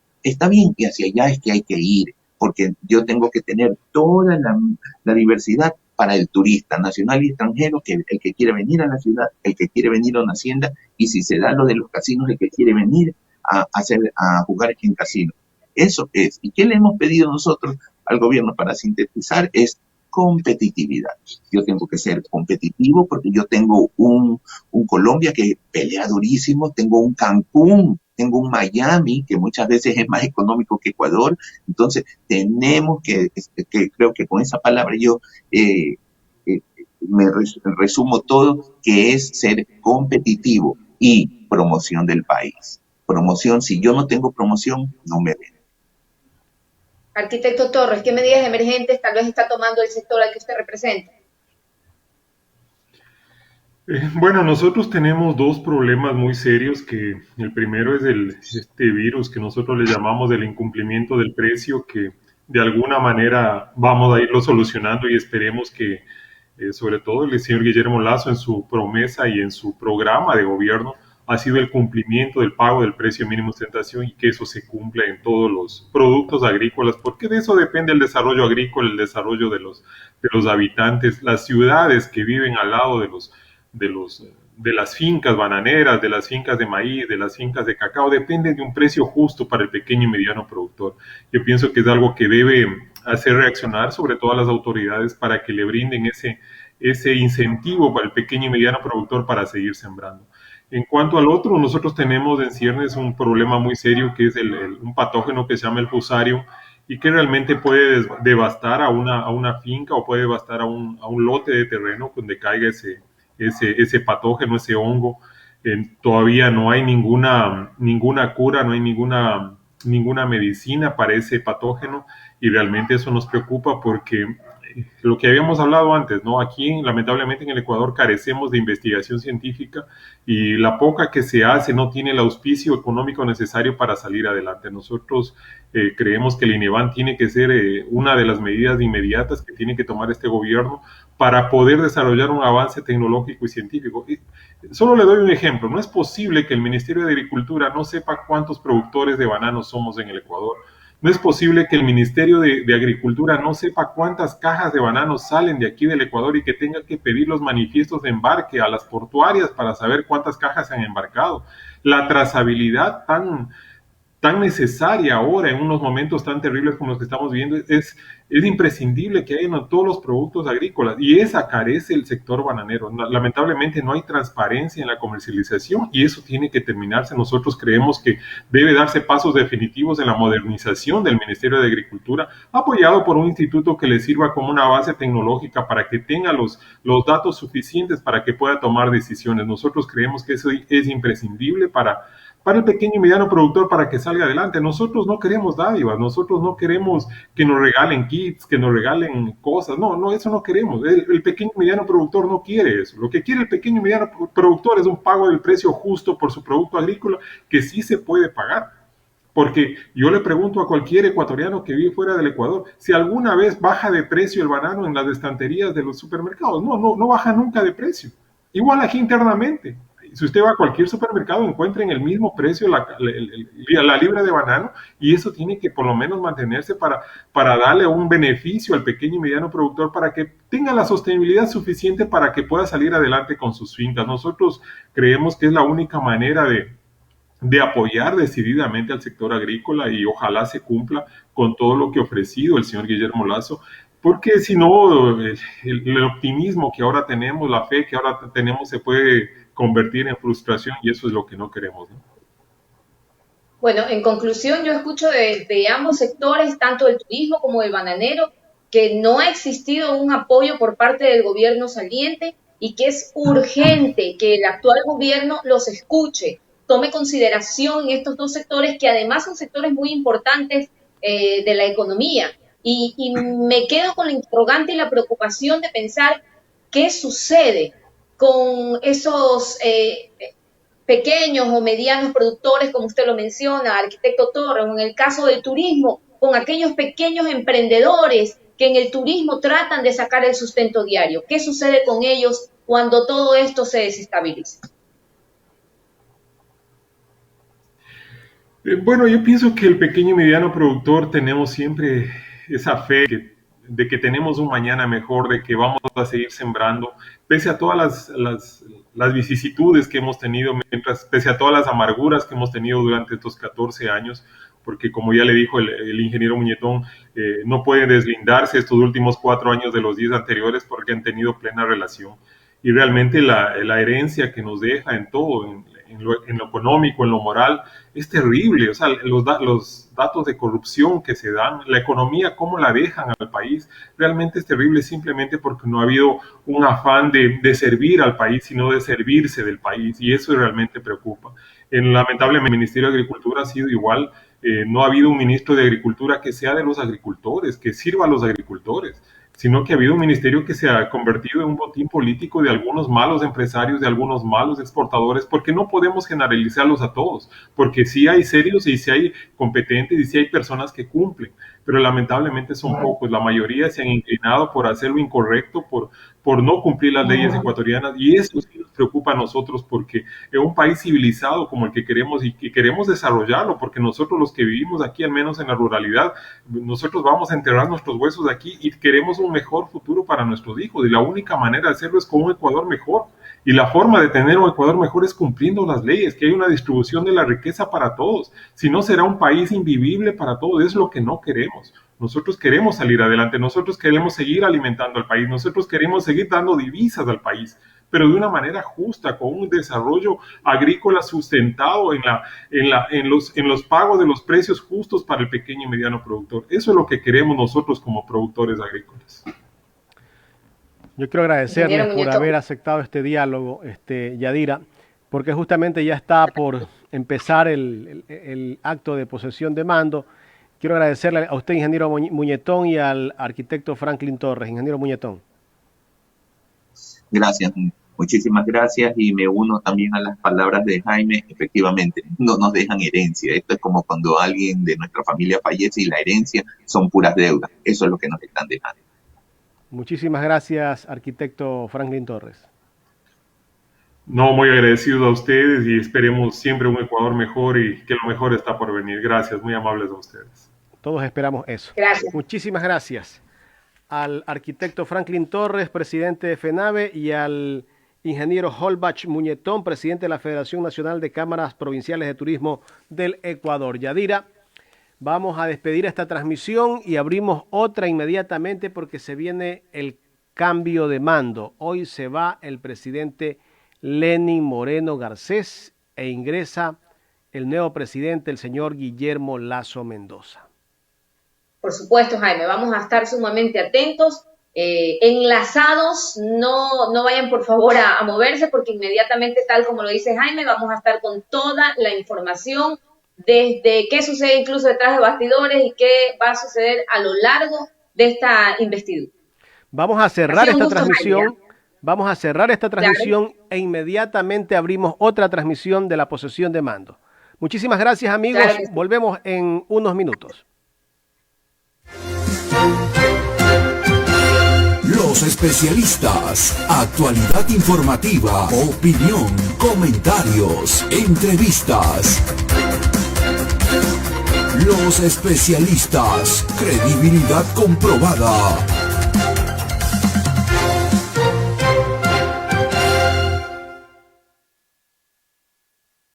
y hacia allá es que hay que ir, porque yo tengo que tener toda la diversidad para el turista nacional y extranjero, que el que quiere venir a la ciudad, el que quiere venir a una hacienda, y si se da lo de los casinos, el que quiere venir a jugar en casino. Eso es. ¿Y qué le hemos pedido nosotros al gobierno para sintetizar? Es competitividad. Yo tengo que ser competitivo porque yo tengo un Colombia que pelea durísimo, tengo un Cancún, tengo un Miami que muchas veces es más económico que Ecuador. Entonces tenemos que creo que con esa palabra yo me resumo todo, que es ser competitivo y promoción del país. Promoción, si yo no tengo promoción, no me ven. Arquitecto Torres, ¿qué medidas emergentes tal vez está tomando el sector al que usted representa? Bueno, nosotros tenemos dos problemas muy serios, que el primero es este virus que nosotros le llamamos el incumplimiento del precio, que de alguna manera vamos a irlo solucionando y esperemos que sobre todo el señor Guillermo Lasso en su promesa y en su programa de gobierno ha sido el cumplimiento del pago del precio mínimo de sustentación y que eso se cumpla en todos los productos agrícolas, porque de eso depende el desarrollo agrícola, el desarrollo de los habitantes, las ciudades que viven al lado de las fincas bananeras, de las fincas de maíz, de las fincas de cacao, dependen de un precio justo para el pequeño y mediano productor. Yo pienso que es algo que debe hacer reaccionar sobre todo a las autoridades para que le brinden ese incentivo para el pequeño y mediano productor para seguir sembrando. En cuanto al otro, nosotros tenemos en ciernes un problema muy serio que es un patógeno que se llama el fusario y que realmente puede devastar a una finca o puede devastar a un lote de terreno donde caiga ese patógeno, ese hongo. Todavía no hay ninguna cura, no hay ninguna medicina para ese patógeno y realmente eso nos preocupa porque lo que habíamos hablado antes, ¿no? Aquí, lamentablemente, en el Ecuador carecemos de investigación científica y la poca que se hace no tiene el auspicio económico necesario para salir adelante. Nosotros creemos que el INEVAN tiene que ser una de las medidas inmediatas que tiene que tomar este gobierno para poder desarrollar un avance tecnológico y científico. Solo le doy un ejemplo. No es posible que el Ministerio de Agricultura no sepa cuántos productores de bananos somos en el Ecuador. No es posible que el Ministerio de Agricultura no sepa cuántas cajas de bananos salen de aquí del Ecuador y que tenga que pedir los manifiestos de embarque a las portuarias para saber cuántas cajas se han embarcado. La trazabilidad tan necesaria ahora en unos momentos tan terribles como los que estamos viviendo es imprescindible que haya en todos los productos agrícolas y esa carece el sector bananero. Lamentablemente no hay transparencia en la comercialización y eso tiene que terminarse. Nosotros creemos que debe darse pasos definitivos en la modernización del Ministerio de Agricultura, apoyado por un instituto que le sirva como una base tecnológica para que tenga los datos suficientes para que pueda tomar decisiones. Nosotros creemos que eso es imprescindible para el pequeño y mediano productor para que salga adelante. Nosotros no queremos dádivas, nosotros no queremos que nos regalen kits, que nos regalen cosas, no, eso no queremos. El pequeño y mediano productor no quiere eso. Lo que quiere el pequeño y mediano productor es un pago del precio justo por su producto agrícola que sí se puede pagar. Porque yo le pregunto a cualquier ecuatoriano que vive fuera del Ecuador, si alguna vez baja de precio el banano en las estanterías de los supermercados. No baja nunca de precio. Igual aquí internamente. Si usted va a cualquier supermercado, encuentra en el mismo precio la libra de banano y eso tiene que por lo menos mantenerse para darle un beneficio al pequeño y mediano productor para que tenga la sostenibilidad suficiente para que pueda salir adelante con sus fincas. Nosotros creemos que es la única manera de apoyar decididamente al sector agrícola y ojalá se cumpla con todo lo que ha ofrecido el señor Guillermo Lasso. Porque si no, el optimismo que ahora tenemos, la fe que ahora tenemos se puede convertir en frustración y eso es lo que no queremos, ¿no? Bueno, en conclusión, yo escucho de ambos sectores, tanto del turismo como del bananero, que no ha existido un apoyo por parte del gobierno saliente y que es urgente que el actual gobierno los escuche, tome consideración en estos dos sectores que además son sectores muy importantes de la economía. Y me quedo con la interrogante y la preocupación de pensar qué sucede con esos pequeños o medianos productores, como usted lo menciona, arquitecto Torres, o en el caso del turismo, con aquellos pequeños emprendedores que en el turismo tratan de sacar el sustento diario. ¿Qué sucede con ellos cuando todo esto se desestabiliza? Bueno, yo pienso que el pequeño y mediano productor tenemos siempre esa fe de que tenemos un mañana mejor, de que vamos a seguir sembrando, pese a todas las vicisitudes que hemos tenido, pese a todas las amarguras que hemos tenido durante estos 14 años, porque como ya le dijo el ingeniero Muñetón, no puede deslindarse estos últimos 4 años de los 10 anteriores porque han tenido plena relación. Y realmente la herencia que nos deja en todo, en lo económico, en lo moral, es terrible. O sea, los datos de corrupción que se dan, la economía, cómo la dejan al país, realmente es terrible simplemente porque no ha habido un afán de servir al país, sino de servirse del país, y eso realmente preocupa. Lamentablemente, el Ministerio de Agricultura ha sido igual. No ha habido un ministro de Agricultura que sea de los agricultores, que sirva a los agricultores, sino que ha habido un ministerio que se ha convertido en un botín político de algunos malos empresarios, de algunos malos exportadores, porque no podemos generalizarlos a todos, porque sí hay serios y sí hay competentes y sí hay personas que cumplen, pero lamentablemente son pocos. La mayoría se han inclinado por hacer lo incorrecto, por no cumplir las leyes ecuatorianas, y eso sí nos preocupa a nosotros, porque en un país civilizado como el que queremos y que queremos desarrollarlo, porque nosotros los que vivimos aquí, al menos en la ruralidad, nosotros vamos a enterrar nuestros huesos aquí y queremos un mejor futuro para nuestros hijos, y la única manera de hacerlo es con un Ecuador mejor. Y la forma de tener un Ecuador mejor es cumpliendo las leyes, que hay una distribución de la riqueza para todos. Si no, será un país invivible para todos. Es lo que no queremos. Nosotros queremos salir adelante, nosotros queremos seguir alimentando al país, nosotros queremos seguir dando divisas al país, pero de una manera justa, con un desarrollo agrícola sustentado en los pagos de los precios justos para el pequeño y mediano productor. Eso es lo que queremos nosotros como productores agrícolas. Yo quiero agradecerles por haber aceptado este diálogo, Yadira, porque justamente ya está por empezar el acto de posesión de mando. Quiero agradecerle a usted, ingeniero Muñetón, y al arquitecto Franklin Torres. Ingeniero Muñetón. Gracias, muchísimas gracias, y me uno también a las palabras de Jaime. Efectivamente, no nos dejan herencia. Esto es como cuando alguien de nuestra familia fallece y la herencia son puras deudas. Eso es lo que nos están dejando. Muchísimas gracias, arquitecto Franklin Torres. No, muy agradecido a ustedes, y esperemos siempre un Ecuador mejor, y que lo mejor está por venir. Gracias, muy amables a ustedes. Todos esperamos eso. Gracias. Muchísimas gracias al arquitecto Franklin Torres, presidente de FENAVE, y al ingeniero Holbach Muñetón, presidente de la Federación Nacional de Cámaras Provinciales de Turismo del Ecuador. Yadira, vamos a despedir esta transmisión y abrimos otra inmediatamente porque se viene el cambio de mando. Hoy se va el presidente Lenín Moreno Garcés e ingresa el nuevo presidente, el señor Guillermo Lasso Mendoza. Por supuesto, Jaime, vamos a estar sumamente atentos, enlazados, no vayan por favor a moverse, porque inmediatamente, tal como lo dice Jaime, vamos a estar con toda la información desde qué sucede incluso detrás de bastidores y qué va a suceder a lo largo de esta investidura. Vamos a cerrar esta transmisión. Jaime. Vamos a cerrar esta transmisión, claro, e inmediatamente abrimos otra transmisión de la posesión de mando. Muchísimas gracias, amigos. Claro. Volvemos en unos minutos. Los especialistas, actualidad informativa, opinión, comentarios, entrevistas. Los especialistas, credibilidad comprobada.